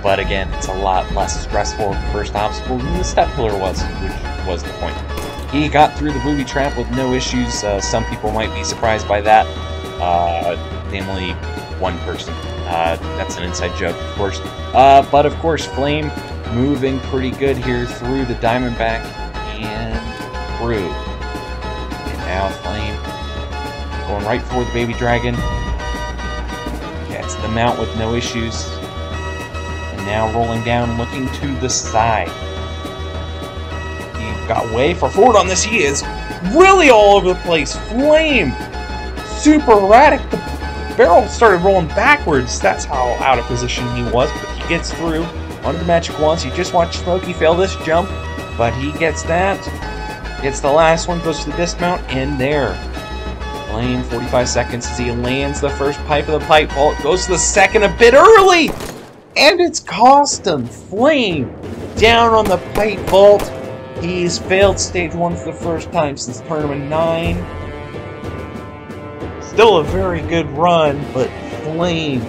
But again, it's a lot less stressful the first obstacle than the step pillar was, which was the point. He got through the booby trap with no issues. Some people might be surprised by that, namely one person. That's an inside joke, of course. But of course, Flame moving pretty good here through the Diamondback and through. And now Flame going right for the Baby Dragon. Gets the mount with no issues. Now rolling down, looking to the side. He got way far forward on this. He is really all over the place. Flame! Super erratic. The barrel started rolling backwards. That's how out of position he was. But he gets through onto the Magic Wands. You just watched Smokey fail this jump. But he gets that. Gets the last one. Goes to the dismount. And there. Flame, 45 seconds as he lands the first pipe of the pipe vault. Goes to the second a bit early. And it's cost him. Flame down on the pipe vault. He's failed Stage 1 for the first time since Tournament 9. Still a very good run, but Flame,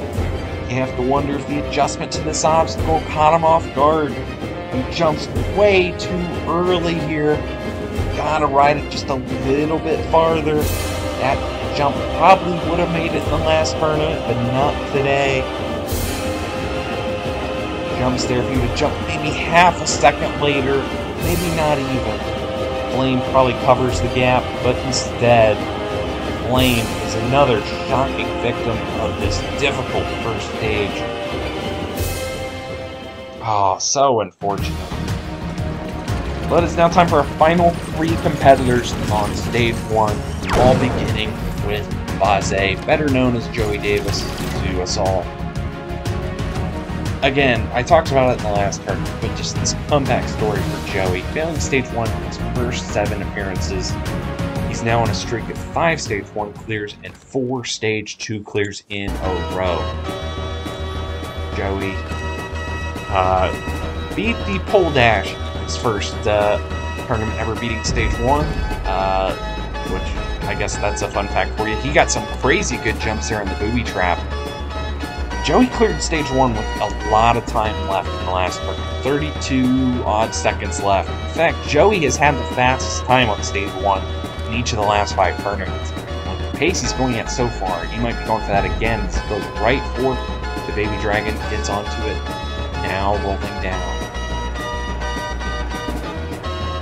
you have to wonder if the adjustment to this obstacle caught him off guard. He jumps way too early here. Gotta ride it just a little bit farther. That jump probably would have made it in the last tournament, but not today. Jumps there. If he would have jumped maybe half a second later, maybe not even, Flame probably covers the gap, but instead, Flame is another shocking victim of this difficult first stage. Oh, so unfortunate. But it's now time for our final 3 competitors on Stage 1, all beginning with Baze, better known as Joey Davis to us all. Again, I talked about it in the last tournament, but just this comeback story for Joey. Failing Stage 1 in his first 7 appearances. He's now on a streak of 5 Stage 1 clears and 4 Stage 2 clears in a row. Joey beat the pole dash his first tournament ever beating Stage 1, which I guess that's a fun fact for you. He got some crazy good jumps there in the booby trap. Joey cleared Stage 1 with a lot of time left in the last tournament. 32 odd seconds left. In fact, Joey has had the fastest time on Stage 1 in each of the last 5 tournaments. With the pace he's going at so far, he might be going for that again. He goes right for the Baby Dragon, gets onto it, now rolling down.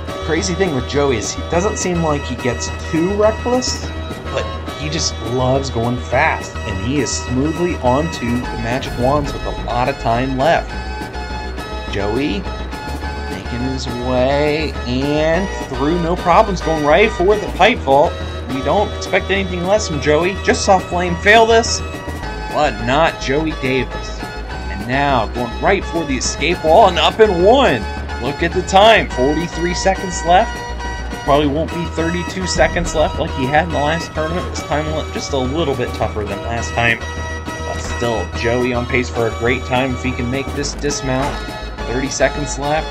The crazy thing with Joey is he doesn't seem like he gets too reckless, but he just loves going fast, and he is smoothly onto the Magic Wands with a lot of time left. Joey making his way and through, no problems, going right for the pipe vault. We don't expect anything less from Joey. Just saw Flame fail this, but not Joey Davis. And now going right for the escape wall and up and one. Look at the time, 43 seconds left. Probably won't be 32 seconds left like he had in the last tournament. This time just a little bit tougher than last time. But still, Joey on pace for a great time if he can make this dismount. 30 seconds left.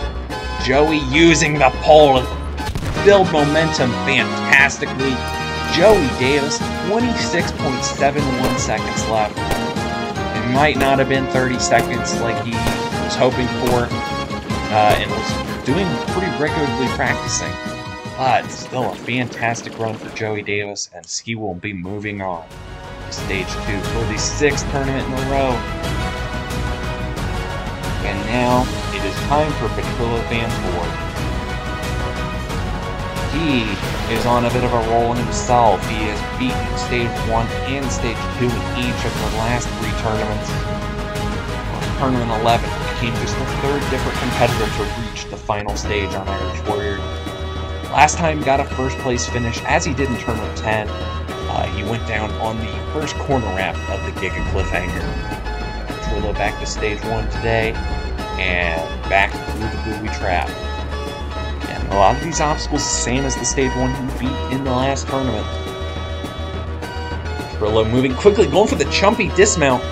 Joey using the pole to build momentum fantastically. Joey Davis, 26.71 seconds left. It might not have been 30 seconds like he was hoping for and was doing pretty regularly practicing. But still a fantastic run for Joey Davis, and he will be moving on to stage 2 for the 6th tournament in a row. And now it is time for Petrillo Van Ford. He is on a bit of a roll himself. He has beaten stage 1 and stage 2 in each of the last 3 tournaments. Tournament 11 became just the 3rd different competitor to reach the final stage on Irish Warrior. Last time got a first place finish, as he did in Tournament 10. He went down on the first corner ramp of the Giga Cliffhanger. Petrillo back to stage 1 today, and back through the Booby Trap. And a lot of these obstacles the same as the stage 1 he beat in the last tournament. Petrillo moving quickly, going for the Chumpy dismount,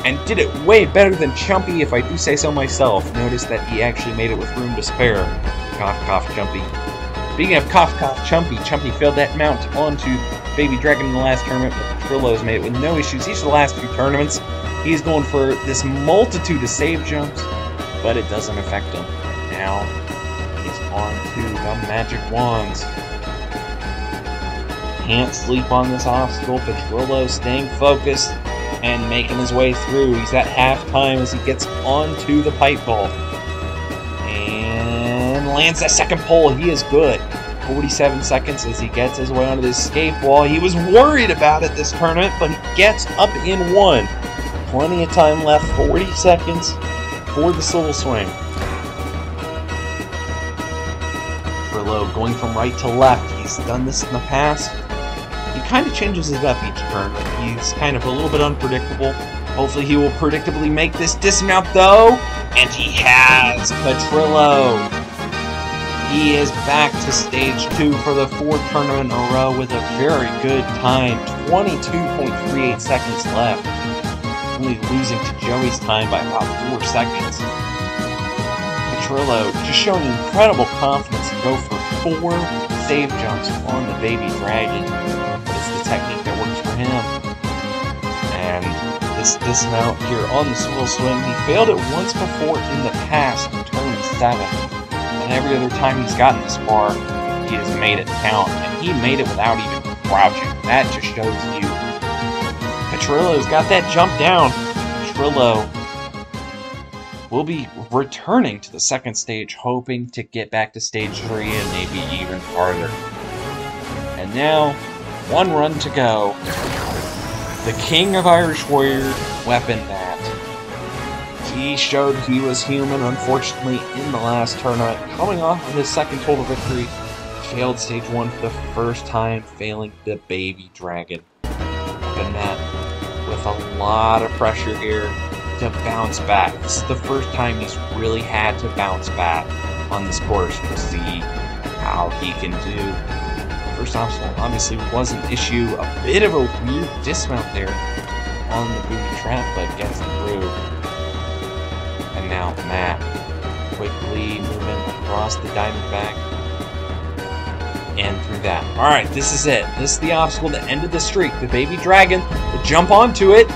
and did it way better than Chumpy, if I do say so myself. Notice that he actually made it with room to spare. Cough, cough, Chumpy. Speaking of cough, cough, Chumpy, Chumpy failed that mount onto Baby Dragon in the last tournament, but Petrillo's made it with no issues. Each of the last 2 tournaments, he's going for this multitude of save jumps, but it doesn't affect him. And now, he's on to the Magic Wands. Can't sleep on this obstacle. Petrillo staying focused and making his way through. He's at halftime as he gets onto the pipe ball. And lands that second pole. He is good. 47 seconds as he gets his way onto the escape wall. He was worried about it this tournament, but he gets up in 1. Plenty of time left. 40 seconds for the swivel swing. Petrillo going from right to left. He's done this in the past. He kind of changes it up each turn. He's kind of a little bit unpredictable. Hopefully he will predictably make this dismount though. And he has. Petrillo. He is back to stage 2 for the 4th tournament in a row with a very good time. 22.38 seconds left. Only losing to Joey's time by about 4 seconds. Petrillo just showing incredible confidence to go for 4 save jumps on the Baby Dragon. It's the technique that works for him. And this dismount here on the swivel swing, he failed it once before in the past in Tournament 7. And every other time he's gotten this far, he has made it count. And he made it without even crouching. That just shows you Petrillo's got that jump down. Petrillo will be returning to the 2nd stage, hoping to get back to stage 3 and maybe even farther. And now, 1 run to go. The King of Irish Warrior, Weapon Matt. He showed he was human, unfortunately, in the last tournament. Coming off of his 2nd total victory, failed stage 1 for the first time, failing the Baby Dragon. Weapon Matt with a lot of pressure here to bounce back. This is the first time he's really had to bounce back on this course. We'll see how he can do. First obstacle obviously was an issue. A bit of a weird dismount there on the Booby Trap, but gets through. And now Matt quickly moving across the Diamondback and through that. Alright, this is it. This is the obstacle that ended the streak. The Baby Dragon will jump onto it.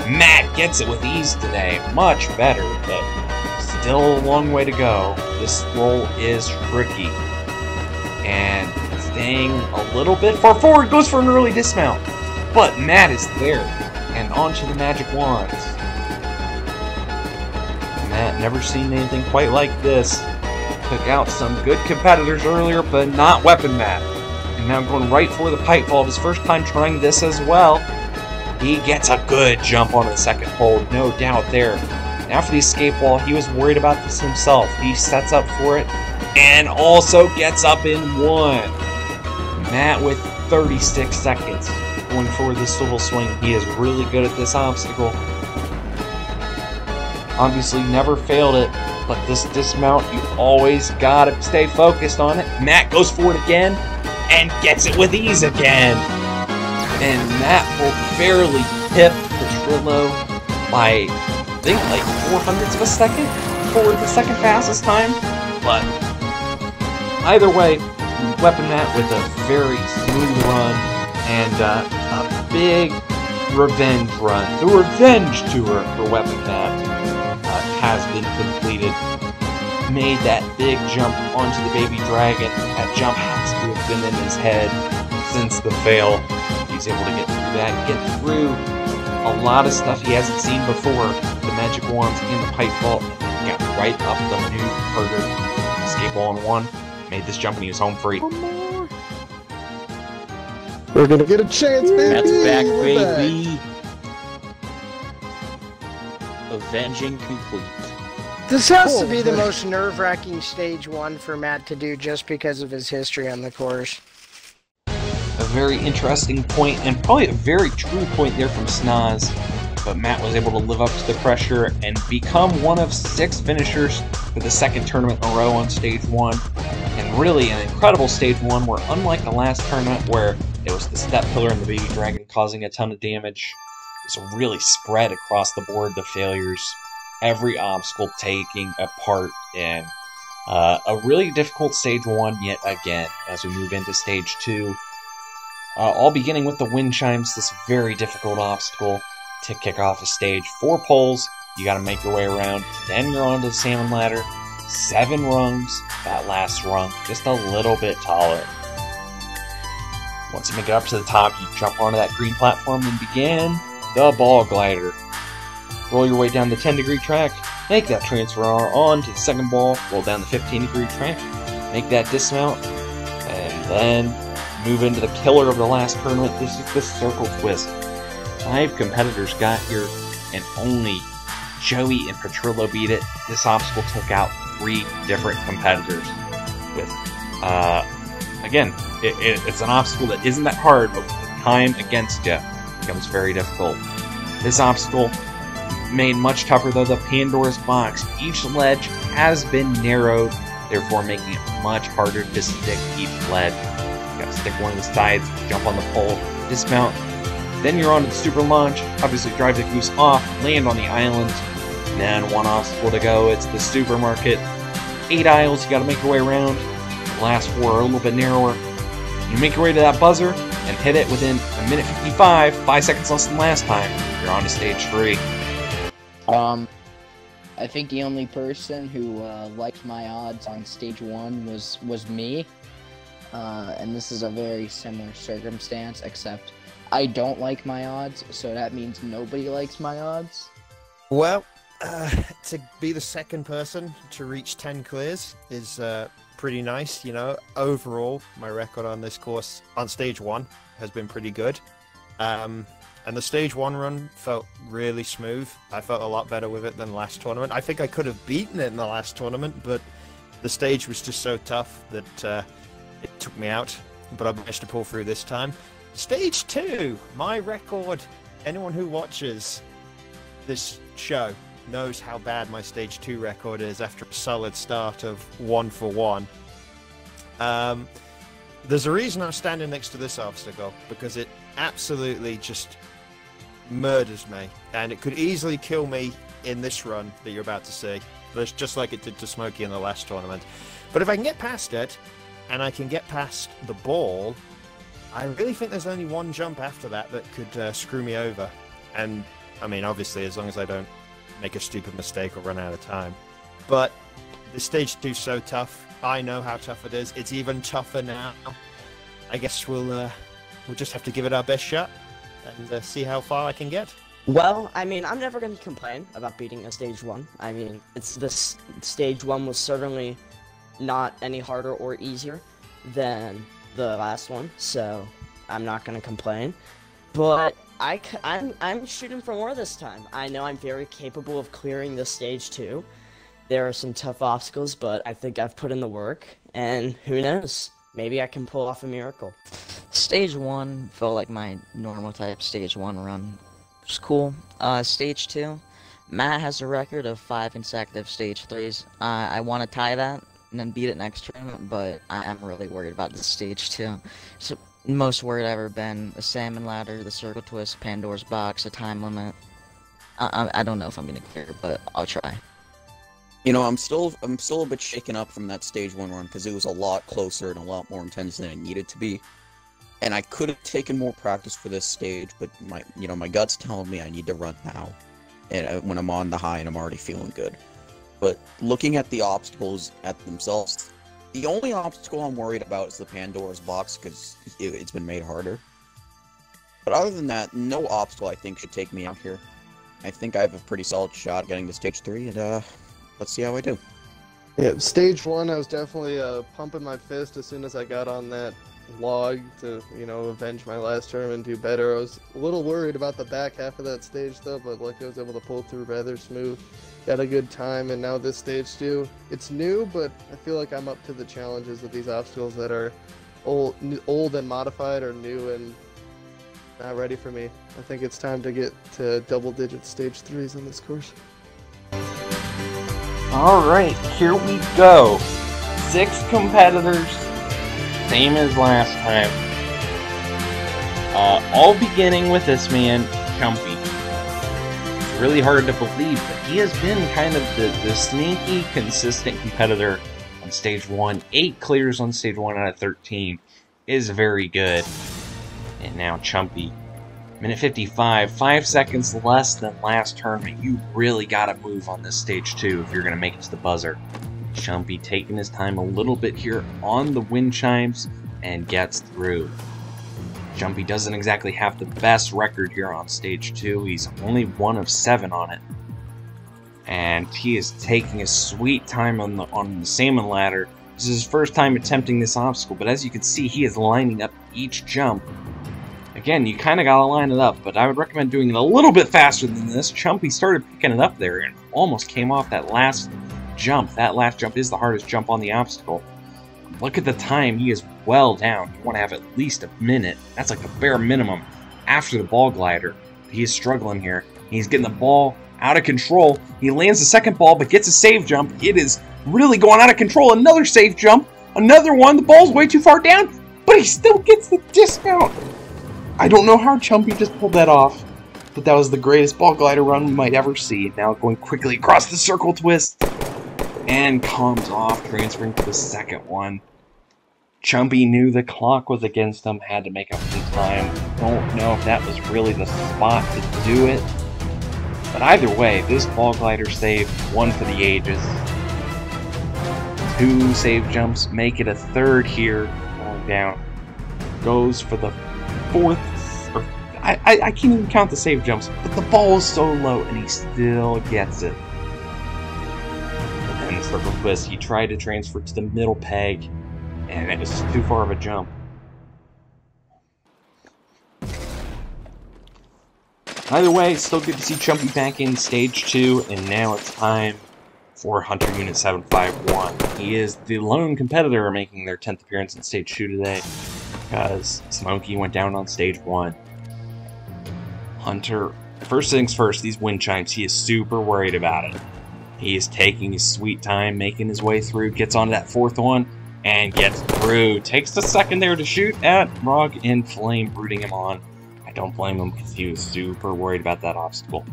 Matt gets it with ease today. Much better, but still a long way to go. This roll is tricky. And staying a little bit far forward, goes for an early dismount. But Matt is there. And onto the Magic Wands. Matt never seen anything quite like this. Took out some good competitors earlier, but not Weapon Matt. And now going right for the pipe vault. His first time trying this as well. He gets a good jump on the 2nd hold, no doubt there. Now for the escape wall, he was worried about this himself. He sets up for it and also gets up in 1. Matt with 36 seconds. going for the swivel swing. He is really good at this obstacle. Obviously never failed it, but this dismount, you always gotta stay focused on it. Matt goes for it again, and gets it with ease again. And Matt will barely tip Petrillo by, I think, like 0.04 of a second for the second fastest time. But either way, Weapon Matt with a very smooth run and a big revenge run. The revenge tour for Weapon Matt has been completed. Made that big jump onto the baby dragon. That jump has to have been in his head since the fail. He's able to get through that, get through a lot of stuff he hasn't seen before. The magic wands in the pipe vault. Got right up the new Herder. Escape all in one. Made this jump and he was home free. We're gonna get a chance, baby! That's back, We're baby! Avenging complete. This has to be the most nerve-wracking stage 1 for Matt to do just because of his history on the course. A very interesting point, and probably a very true point there from Snaz. But Matt was able to live up to the pressure and become one of 6 finishers for the second tournament in a row on Stage 1. And really an incredible Stage 1 where, unlike the last tournament where it was the Step Pillar and the Baby Dragon causing a ton of damage, it's really spread across the board, the failures. Every obstacle taking a part in a really difficult Stage 1 yet again as we move into Stage 2. All beginning with the wind chimes, this very difficult obstacle to kick off a stage. 4 poles, you gotta make your way around. Then you're onto the salmon ladder. 7 rungs, that last rung just a little bit taller. Once you make it up to the top, you jump onto that green platform and begin the ball glider. Roll your way down the 10-degree track, make that transfer on to the second ball, roll down the 15-degree track, make that dismount, and then move into the killer of the last tournament. This is the circle twist. 5 competitors got here, and only Joey and Petrillo beat it. This obstacle took out 3 different competitors. With, again, it's an obstacle that isn't that hard, but with the time against you, it becomes very difficult. This obstacle made much tougher though the Pandora's box. Each ledge has been narrowed, therefore making it much harder to stick each ledge. You gotta stick one of the sides, jump on the pole, dismount. Then you're on to the super launch, obviously drive the goose off, land on the island. And then 1 obstacle to go, it's the supermarket. 8 aisles, you gotta make your way around. The last 4 are a little bit narrower. You make your way to that buzzer and hit it within 1:55, 5 seconds less than last time. You're on to stage 3. I think the only person who liked my odds on stage 1 was me. And this is a very similar circumstance, except I don't like my odds, so that means nobody likes my odds. Well, to be the second person to reach 10 clears is pretty nice, you know. Overall, my record on this course on stage 1 has been pretty good. And the stage 1 run felt really smooth. I felt a lot better with it than last tournament. I think I could have beaten it in the last tournament, but the stage was just so tough that it took me out. But I managed to pull through this time. Stage 2, my record. Anyone who watches this show knows how bad my stage 2 record is after a solid start of 1 for 1. There's a reason I'm standing next to this obstacle, because it absolutely just murders me, and it could easily kill me in this run that you're about to see, just like it did to Smokey in the last tournament. But if I can get past it, and I can get past the ball, I really think there's only 1 jump after that that could screw me over. And, I mean, obviously, as long as I don't make a stupid mistake or run out of time. But the stage 2's so tough. I know how tough it is. It's even tougher now. I guess we'll just have to give it our best shot and see how far I can get. Well, I mean, I'm never going to complain about beating a stage 1. I mean, this stage 1 was certainly not any harder or easier than the last one, so I'm not going to complain. But I'm shooting for more this time. I know I'm very capable of clearing this stage 2. There are some tough obstacles, but I think I've put in the work, and who knows? maybe I can pull off a miracle. Stage 1 felt like my normal type Stage 1 run. It was cool. Stage 2, Matt has a record of 5 consecutive Stage 3s. I want to tie that and then beat it next tournament, but I am really worried about the Stage 2. So, most worried I've ever been: the salmon ladder, the circle twist, Pandora's box, a time limit. I don't know if I'm gonna clear, but I'll try. You know, I'm still a bit shaken up from that Stage 1 run, because it was a lot closer and a lot more intense than it needed to be. And I could have taken more practice for this stage, but my gut's telling me I need to run now. And when I'm on the high and I'm already feeling good. But looking at the obstacles at themselves, the only obstacle I'm worried about is the Pandora's box, because it's been made harder. But other than that, no obstacle I think should take me out here. I think I have a pretty solid shot getting to Stage 3, and let's see how I do. Yeah, Stage 1, I was definitely pumping my fist as soon as I got on that log to, avenge my last term and do better. I was a little worried about the back half of that stage, though, but luckily I was able to pull through rather smooth. Got a good time, and now this Stage 2, it's new, but I feel like I'm up to the challenges of these obstacles that are old and modified, or new and not ready for me. I think it's time to get to double-digit Stage 3s on this course. Alright, here we go. 6 competitors, same as last time. All beginning with this man, Chumpy. It's really hard to believe, but he has been kind of the sneaky, consistent competitor on Stage 1. 8 clears on Stage 1 out of 13 is very good. And now Chumpy. Minute 55, 5 seconds less than last tournament. You really gotta move on this Stage 2 if you're gonna make it to the buzzer. Chumpy taking his time a little bit here on the wind chimes and gets through. Chumpy doesn't exactly have the best record here on Stage 2. He's only 1 of 7 on it. And he is taking a sweet time on the salmon ladder. This is his first time attempting this obstacle, but as you can see, he is lining up each jump. Again, you kind of got to line it up, but I would recommend doing it a little bit faster than this. Chumpy started picking it up there and almost came off that last jump. That last jump is the hardest jump on the obstacle. Look at the time. He is well down. You want to have at least a minute. That's like the bare minimum after the ball glider. He is struggling here. He's getting the ball out of control. He lands the second ball, but gets a save jump. It is really going out of control. Another save jump. Another one. The ball's way too far down, but he still gets the dismount. I don't know how Chumpy just pulled that off, but that was the greatest ball glider run we might ever see. Now going quickly across the circle twist, and comes off, transferring to the second one. Chumpy knew the clock was against him, had to make up some time. Don't know if that was really the spot to do it, but either way, this ball glider save, one for the ages. 2 save jumps, make it a third here, going down. Goes for the 4th, or I can't even count the save jumps, but the ball is so low and he still gets it. But then the circle twist, he tried to transfer to the middle peg, and it was too far of a jump. Either way, it's still good to see Chumpy back in Stage 2, and now it's time for Hunter Unit 751. He is the lone competitor making their 10th appearance in Stage 2 today, because Smokey went down on Stage 1. Hunter, first things first, these wind chimes, he is super worried about it. He is taking his sweet time, making his way through, gets onto that 4th one, and gets through. Takes the second there to shoot at Rog in Flame, rooting him on. I don't blame him because he was super worried about that obstacle.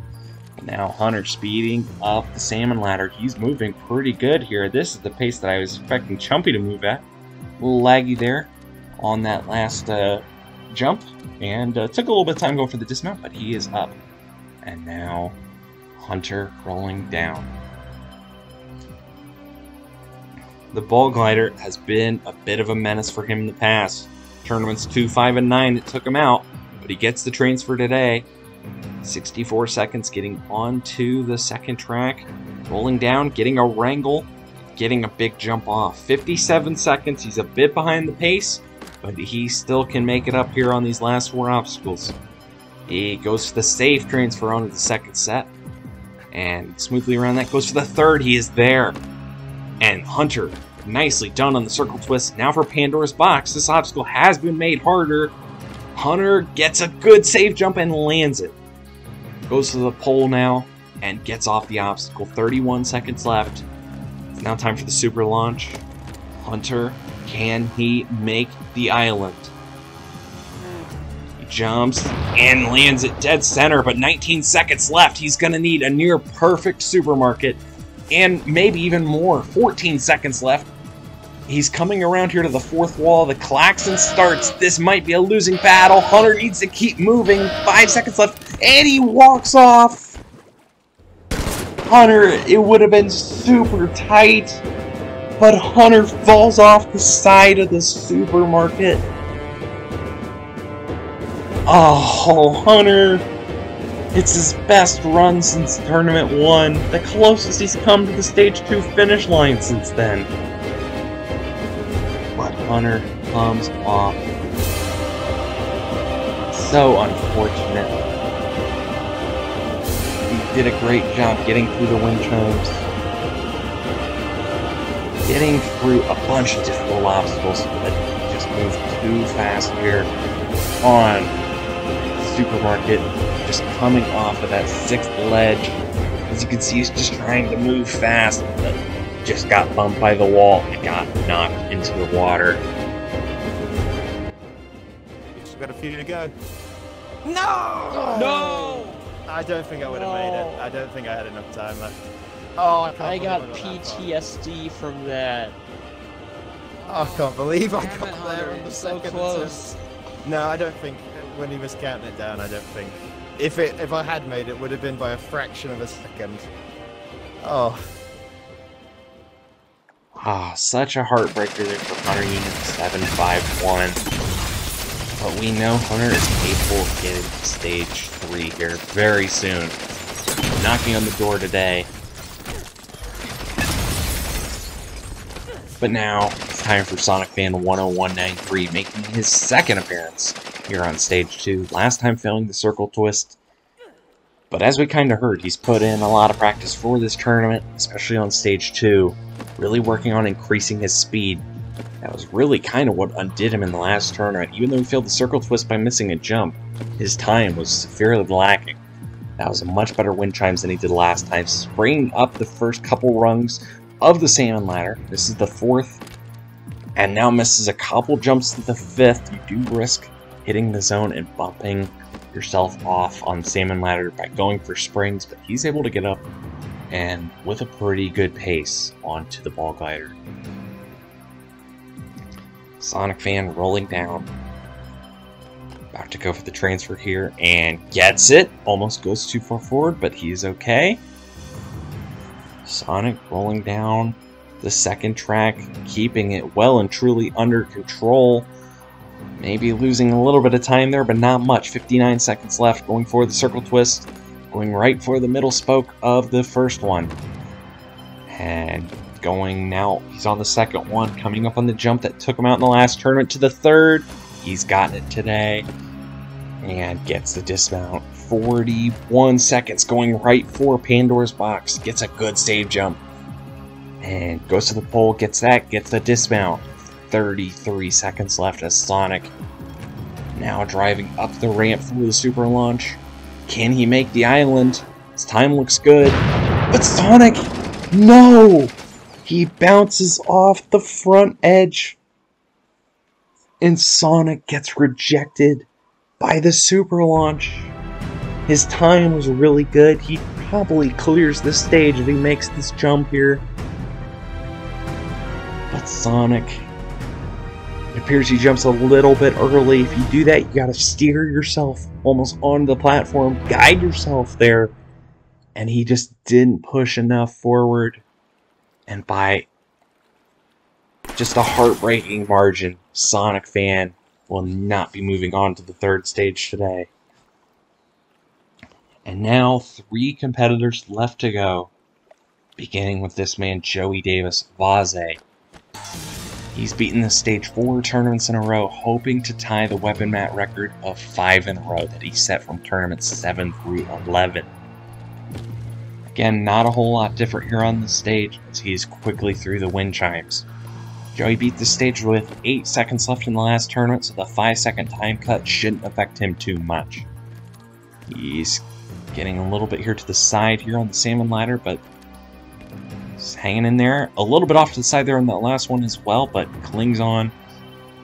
But now Hunter speeding up the salmon ladder. He's moving pretty good here. This is the pace that I was expecting Chumpy to move at. A little laggy there on that last jump, and took a little bit of time going for the dismount, but he is up. And now Hunter rolling down. The ball glider has been a bit of a menace for him in the past. Tournaments 2, 5, and 9 it took him out, but he gets the transfer today. 64 seconds getting onto the second track, rolling down, getting a wrangle, getting a big jump off. 57 seconds, he's a bit behind the pace, but he still can make it up here on these last 4 obstacles. He goes for the safe transfer onto the second set, and smoothly around that goes for the third. He is there, and Hunter Nicely done on the circle twist. Now for Pandora's Box. This obstacle has been made harder. Hunter gets a good safe jump and lands it. Goes to the pole now and gets off the obstacle. 31 seconds left. It's now time for the super launch. Hunter, can he make the island? He jumps and lands it dead center, but 19 seconds left. He's going to need a near perfect supermarket and maybe even more. 14 seconds left. He's coming around here to the fourth wall. The klaxon starts. This might be a losing battle. Hunter needs to keep moving. 5 seconds left, and he walks off. Hunter, it would have been super tight, but Hunter falls off the side of the supermarket. Oh, Hunter. It's his best run since Tournament 1. The closest he's come to the Stage 2 finish line since then. But Hunter comes off. So unfortunate. He did a great job getting through the wind chimes. Getting through a bunch of difficult obstacles, but he just moved too fast here on Supermarket. Just coming off of that 6th ledge. As you can see, he's just trying to move fast, but just got bumped by the wall and got knocked into the water. It's got a few to go. No! No! I don't think I would have made it. I don't think I had enough time left. Oh, I got PTSD from that. I can't believe I got Hunter, there on the so second close. attempt. No, I don't think when he was counting it down. I don't think if I had made it, it would have been by a fraction of a second. Oh. Ah, such a heartbreaker there for Hunter Unit 751. But we know Hunter is capable of getting to Stage 3 here very soon. Knocking on the door today. But now, it's time for Sonic Fan 10193, making his second appearance here on Stage 2. Last time failing the circle twist. But as we kind of heard, he's put in a lot of practice for this tournament, especially on Stage 2. Really working on increasing his speed. That was really kind of what undid him in the last tournament. Even though he failed the circle twist by missing a jump, his time was severely lacking. That was a much better wind chimes than he did last time, spraying up the first couple rungs of the salmon ladder. This is the 4th, and now misses a couple jumps to the 5th. You do risk hitting the zone and bumping yourself off on the salmon ladder by going for springs, but he's able to get up and with a pretty good pace onto the ball glider. Sonic Fan rolling down. About to go for the transfer here and gets it. Almost goes too far forward, but he's okay. Sonic rolling down the second track, keeping it well and truly under control. Maybe losing a little bit of time there, but not much. 59 seconds left, going for the circle twist, going right for the middle spoke of the first one. And going now, he's on the second one, coming up on the jump that took him out in the last tournament to the 3rd. He's gotten it today, and gets the dismount. 41 seconds, going right for Pandora's Box. Gets a good save jump. And goes to the pole, gets that, gets the dismount. 33 seconds left as Sonic now driving up the ramp for the super launch. Can he make the island? His time looks good. But Sonic, no! He bounces off the front edge. And Sonic gets rejected by the super launch. His time was really good. He probably clears the stage if he makes this jump here. But Sonic, it appears he jumps a little bit early. If you do that, you gotta steer yourself almost on the platform, guide yourself there. And he just didn't push enough forward. And by just a heartbreaking margin, Sonic Fan will not be moving on to the 3rd stage today. And now 3 competitors left to go, beginning with this man, Joey Davis Vaze. He's beaten the Stage 4 tournaments in a row, hoping to tie the Weapon Mat record of 5 in a row that he set from tournaments 7 through 11. Again, not a whole lot different here on the stage, as he's quickly through the wind chimes. Joey beat the stage with 8 seconds left in the last tournament, so the 5-second time cut shouldn't affect him too much. He's getting a little bit here to the side here on the salmon ladder, but he's hanging in there. A little bit off to the side there on that last one as well, but clings on,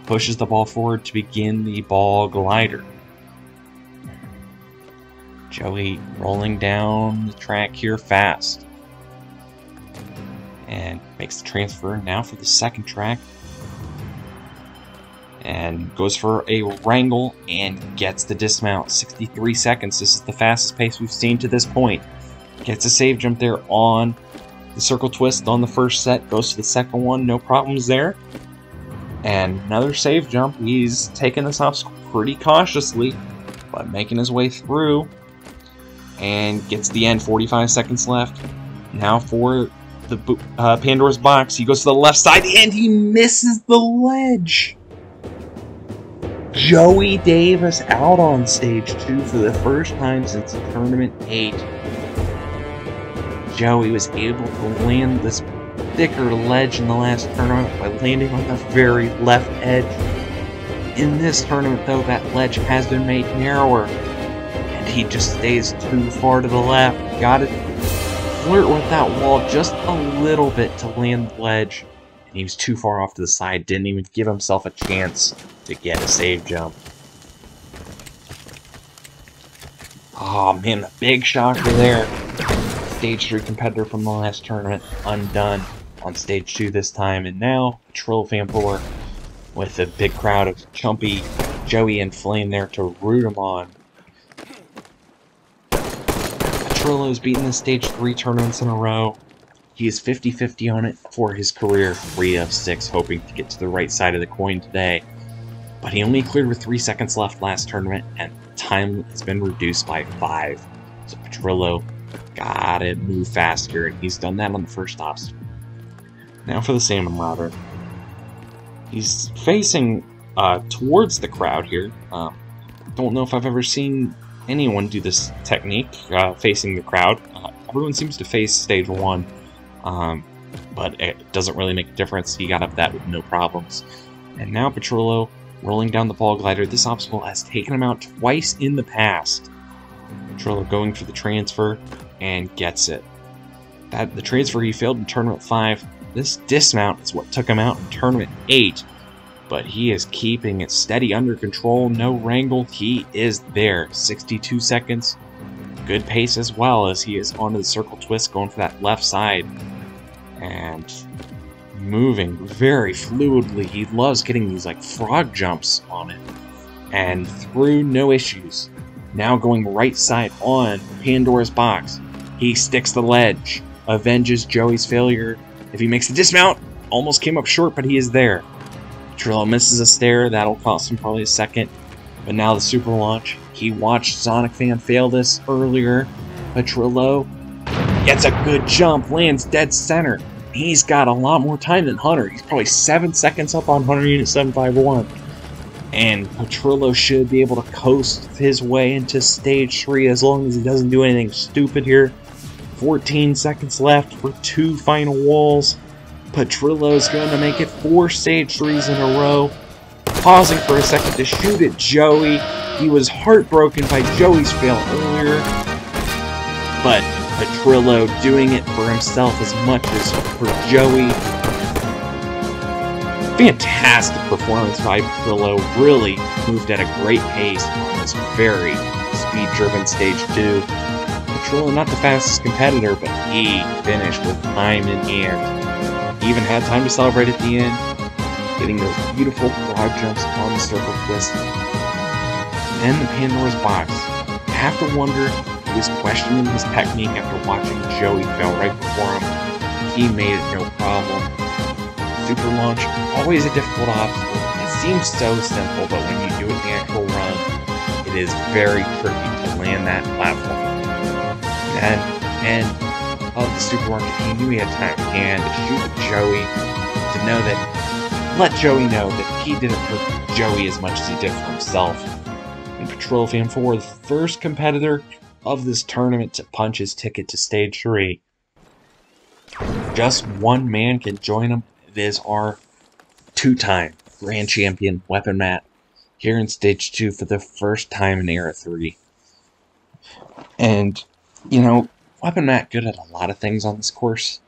pushes the ball forward to begin the ball glider. Joey rolling down the track here fast. And makes the transfer now for the second track. And goes for a wrangle and gets the dismount. 63 seconds. This is the fastest pace we've seen to this point. Gets a save jump there on the circle twist on the first set. Goes to the second one. No problems there. And another save jump. He's taking this obstacle pretty cautiously, but making his way through. And gets the end. 45 seconds left. Now for the Pandora's box. He goes to the left side and he misses the ledge. Joey Davis out on stage 2 for the first time since Tournament 8. Joey was able to land this thicker ledge in the last tournament by landing on the very left edge. In this tournament, though, that ledge has been made narrower, and he just stays too far to the left. Got to flirt with that wall just a little bit to land the ledge, and he was too far off to the side, didn't even give himself a chance to get a save jump. Oh man, the big shocker there. Stage 3 competitor from the last tournament undone on stage 2 this time, and now Petrillo Fan 4 with a big crowd of Chumpy, Joey, and Flame there to root him on. Petrillo's beaten the stage 3 tournaments in a row. He is 50-50 on it for his career, 3 of 6, hoping to get to the right side of the coin today. But he only cleared with 3 seconds left last tournament, and time has been reduced by 5. So Petrillo gotta move faster, and he's done that on the first obstacle. Now for the salmon ladder. He's facing towards the crowd here. Don't know if I've ever seen anyone do this technique, facing the crowd. Everyone seems to face stage 1, but it doesn't really make a difference. He got up that with no problems. And now Petrillo rolling down the ball glider. This obstacle has taken him out twice in the past. Petrillo going for the transfer and gets it. The transfer he failed in Tournament 5. This dismount is what took him out in Tournament 8. But he is keeping it steady under control. No wrangle. He is there. 62 seconds. Good pace as well as he is onto the circle twist going for that left side. And moving very fluidly. He loves getting these like frog jumps on it. And through, no issues. Now going right side on Pandora's box. He sticks the ledge. Avenges Joey's failure. If he makes the dismount, almost came up short, but he is there. Petrillo misses a stair. That'll cost him probably a second. But now the super launch. He watched Sonic Fan fail this earlier. Petrillo gets a good jump. Lands dead center. He's got a lot more time than Hunter. He's probably 7 seconds up on Hunter Unit 751. And Petrillo should be able to coast his way into stage 3 as long as he doesn't do anything stupid here. 14 seconds left for 2 final walls. Petrillo's going to make it 4 stage 3s in a row. Pausing for a second to shoot at Joey. He was heartbroken by Joey's fail earlier. But Petrillo doing it for himself as much as for Joey. Fantastic performance by Petrillo. Really moved at a great pace on this very speed-driven stage 2. Petrillo not the fastest competitor, but he finished with time in hand. He even had time to celebrate at the end, getting those beautiful frog jumps on the circle twist. Then the Pandora's box. I have to wonder if he was questioning his technique after watching Joey fail right before him. He made it no problem. Super launch, always a difficult obstacle. It seems so simple, but when you do it in the actual run, it is very tricky to land that platform. And of the super launch, he knew he had time in hand to shoot at Joey, to know that, let Joey know that he didn't hurt Joey as much as he did for himself. And Petrillo Fan 4, the first competitor of this tournament to punch his ticket to stage 3. Just one man can join him. It is our two-time grand champion Weapon Matt here in Stage 2 for the first time in Era 3. And, you know, Weapon Matt good at a lot of things on this course.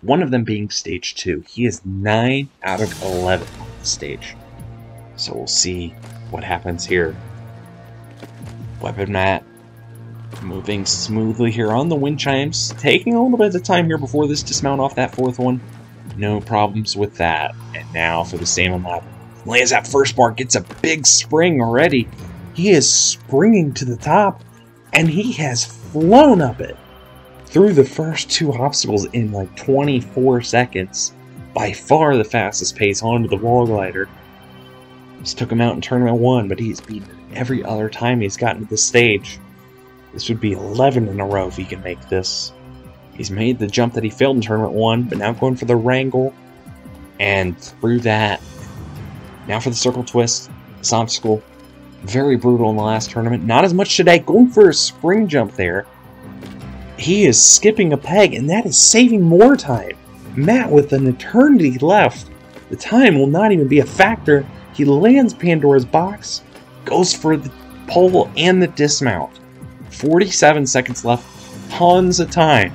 One of them being Stage 2. He is 9 out of 11 on the stage. So we'll see what happens here. Weapon Matt moving smoothly here on the wind chimes. Taking a little bit of time here before this dismount off that fourth one. No problems with that. And now for the Salmon lap. Lands that first bar, gets a big spring already. He is springing to the top, and he has flown up it through the first two obstacles in like 24 seconds. By far the fastest pace onto the wall glider. This took him out in Tournament 1, but he's beaten it every other time he's gotten to this stage. This would be 11 in a row if he can make this. He's made the jump that he failed in Tournament 1, but now going for the wrangle. And through that. Now for the circle twist. This obstacle, very brutal in the last tournament. Not as much today. Going for a spring jump there. He is skipping a peg, and that is saving more time. Matt with an eternity left. The time will not even be a factor. He lands Pandora's box, goes for the pole and the dismount. 47 seconds left, tons of time.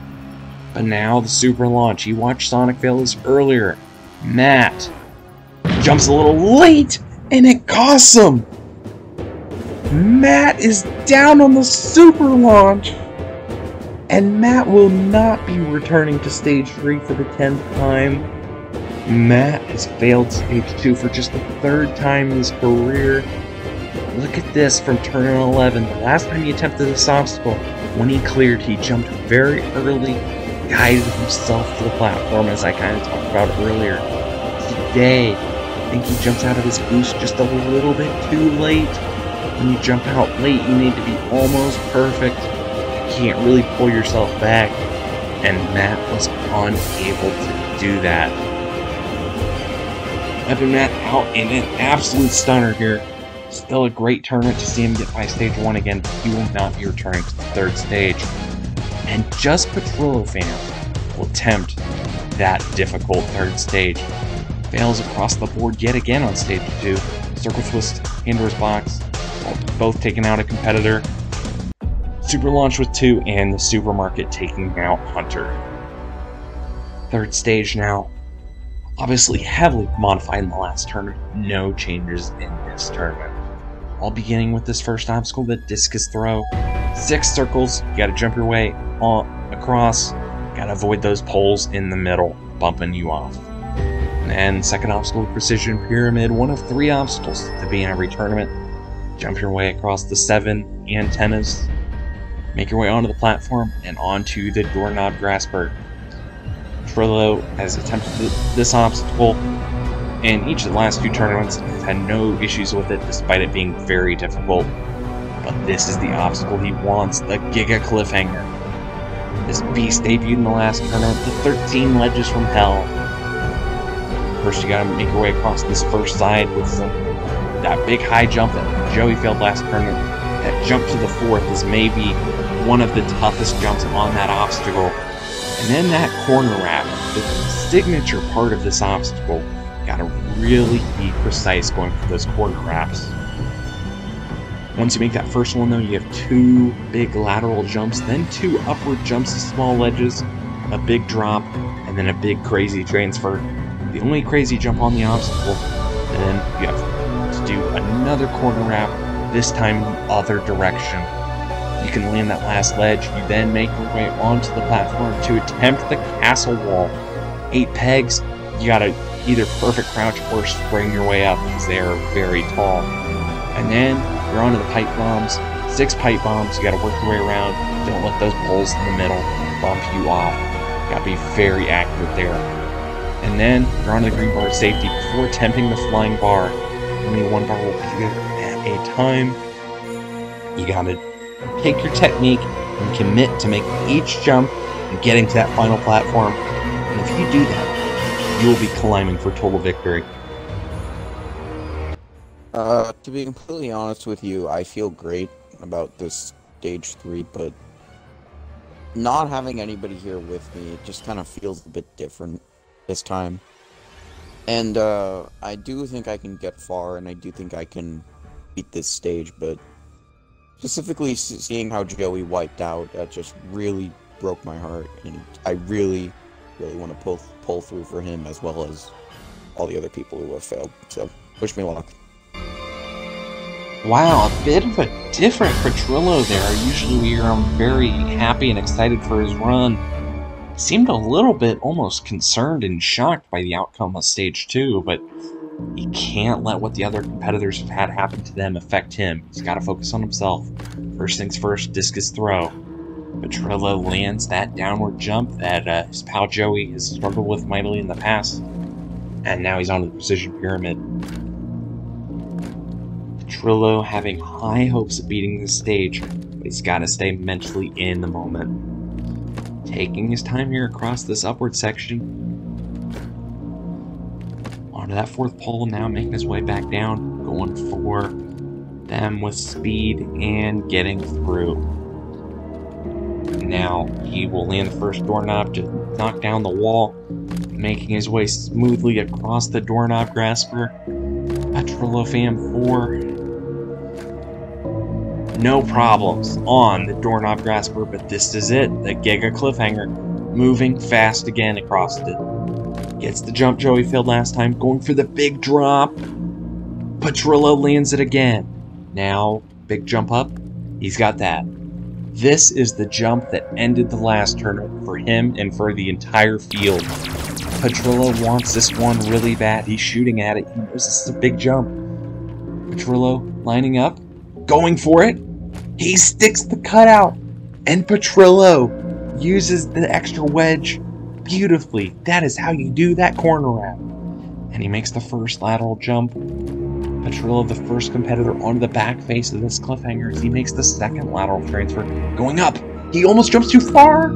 But now the super launch. You watched Sonic fail this earlier. Matt jumps a little late, and it costs him. Matt is down on the super launch. And Matt will not be returning to Stage 3 for the 10th time. Matt has failed Stage 2 for just the 3rd time in his career. Look at this from Tournament 11. The last time he attempted this obstacle, when he cleared, he jumped very early, guided himself to the platform, as I kind of talked about earlier. Today, I think he jumps out of his boost just a little bit too late. When you jump out late, you need to be almost perfect. You can't really pull yourself back, and Matt was unable to do that. Weapon Matt out in an absolute stunner here. Still a great tournament to see him get by Stage 1 again, but he will not be returning to the 3rd stage. And Just Petrillo fan will attempt that difficult 3rd stage. Fails across the board yet again on Stage 2. Circle Twist, Pandora's Box, both taking out a competitor. Super Launch with 2, and the Supermarket taking out Hunter. 3rd stage now. Obviously heavily modified in the last tournament. No changes in this tournament. All beginning with this first obstacle, the discus throw. 6 circles, you gotta jump your way across. Gotta avoid those poles in the middle, bumping you off. And second obstacle, Precision Pyramid. One of 3 obstacles to be in every tournament. Jump your way across the 7 antennas. Make your way onto the platform and onto the doorknob grasper. Petrillo has attempted this obstacle in each of the last 2 tournaments and has had no issues with it despite it being very difficult. But this is the obstacle he wants, the Giga Cliffhanger. This beast debuted in the last tournament, the 13 ledges from hell. First you gotta make your way across this first side with that big high jump that Joey failed last tournament. That jump to the 4th is maybe one of the toughest jumps on that obstacle. And then that corner wrap, the signature part of this obstacle. Gotta really be precise going for those corner wraps. Once you make that first one though, you have 2 big lateral jumps, then 2 upward jumps to small ledges, a big drop, and then a big crazy transfer. The only crazy jump on the obstacle, and then you have to do another corner wrap, this time in the other direction. You can land that last ledge, you then make your way onto the platform to attempt the castle wall. 8 pegs, you gotta either perfect crouch or spring your way up because they are very tall. And then you're onto the pipe bombs. 6 pipe bombs, you gotta work your way around. Don't let those poles in the middle bump you off. You gotta be very accurate there. And then you're onto the green bar of safety before attempting the flying bar. Only 1 bar will be there at a time. You gotta take your technique and commit to make each jump and getting to that final platform. And if you do that, you will be climbing for total victory. To be completely honest with you, I feel great about this Stage 3, but not having anybody here with me, it just kind of feels a bit different this time. And I do think I can get far, and I do think I can beat this stage, but specifically seeing how Joey wiped out, that just really broke my heart, and I really want to pull through for him as well as all the other people who have failed. So, wish me luck. Wow, a bit of a different Petrillo there. Usually we hear him very happy and excited for his run. He seemed a little bit almost concerned and shocked by the outcome of Stage 2, but he can't let what the other competitors have had happen to them affect him. He's got to focus on himself. First things first, discus throw. Petrillo lands that downward jump that his pal Joey has struggled with mightily in the past, and now he's on the precision pyramid. Petrillo having high hopes of beating this stage, but he's got to stay mentally in the moment. Taking his time here across this upward section. Onto that fourth pole, now making his way back down, going for them with speed and getting through. Now he will land the first doorknob to knock down the wall, making his way smoothly across the doorknob grasper. Petrillo fam 4. No problems on the doorknob grasper, but this is it. The Giga Cliffhanger moving fast again across it. Gets the jump Joey failed last time, going for the big drop. Petrillo lands it again. Now, big jump up. He's got that. This is the jump that ended the last tournament for him and for the entire field. Petrillo wants this one really bad. He's shooting at it. He knows this is a big jump. Petrillo lining up, going for it. He sticks the cutout, and Petrillo uses the extra wedge beautifully. That is how you do that corner wrap. And he makes the first lateral jump. Petrillo, the first competitor onto the back face of this cliffhanger, as he makes the second lateral transfer, going up. He almost jumps too far.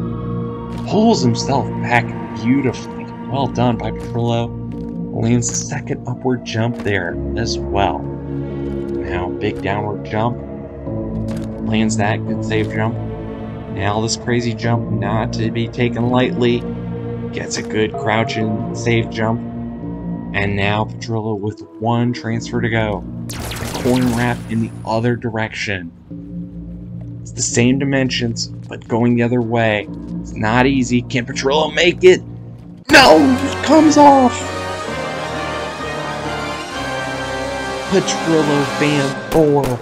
Pulls himself back beautifully. Well done by Petrillo. Lands the second upward jump there as well. Now, big downward jump. Lands that good save jump. Now this crazy jump, not to be taken lightly. Gets a good crouching save jump. And now Petrillo with one transfer to go. The corner wrap in the other direction. It's the same dimensions, but going the other way. It's not easy. Can Petrillo make it? No! It comes off! Petrillo fan 4.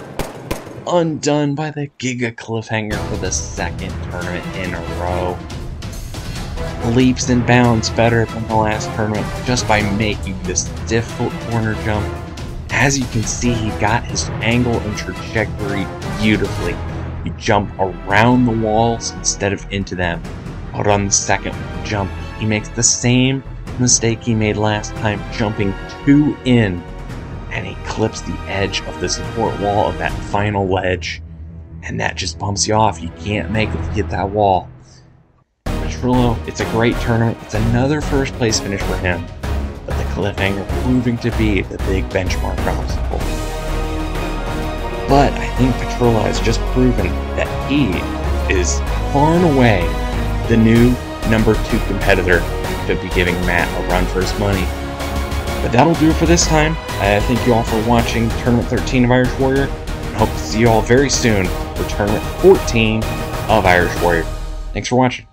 Undone by the Giga Cliffhanger for the second tournament in a row. Leaps and bounds better than the last tournament just by making this difficult corner jump. As you can see, he got his angle and trajectory beautifully. He jumped around the walls instead of into them. But on the second jump, he makes the same mistake he made last time, jumping too in. And he clips the edge of the support wall of that final ledge. And that just bumps you off. You can't make it to hit that wall. Petrillo, it's a great tournament. It's another first place finish for him. But the cliffhanger proving to be the big benchmark obstacle. But I think Petrillo has just proven that he is far and away the new number 2 competitor to be giving Matt a run for his money. But that'll do it for this time. I thank you all for watching Tournament 13 of Irish Warrior, and hope to see you all very soon for Tournament 14 of Irish Warrior. Thanks for watching.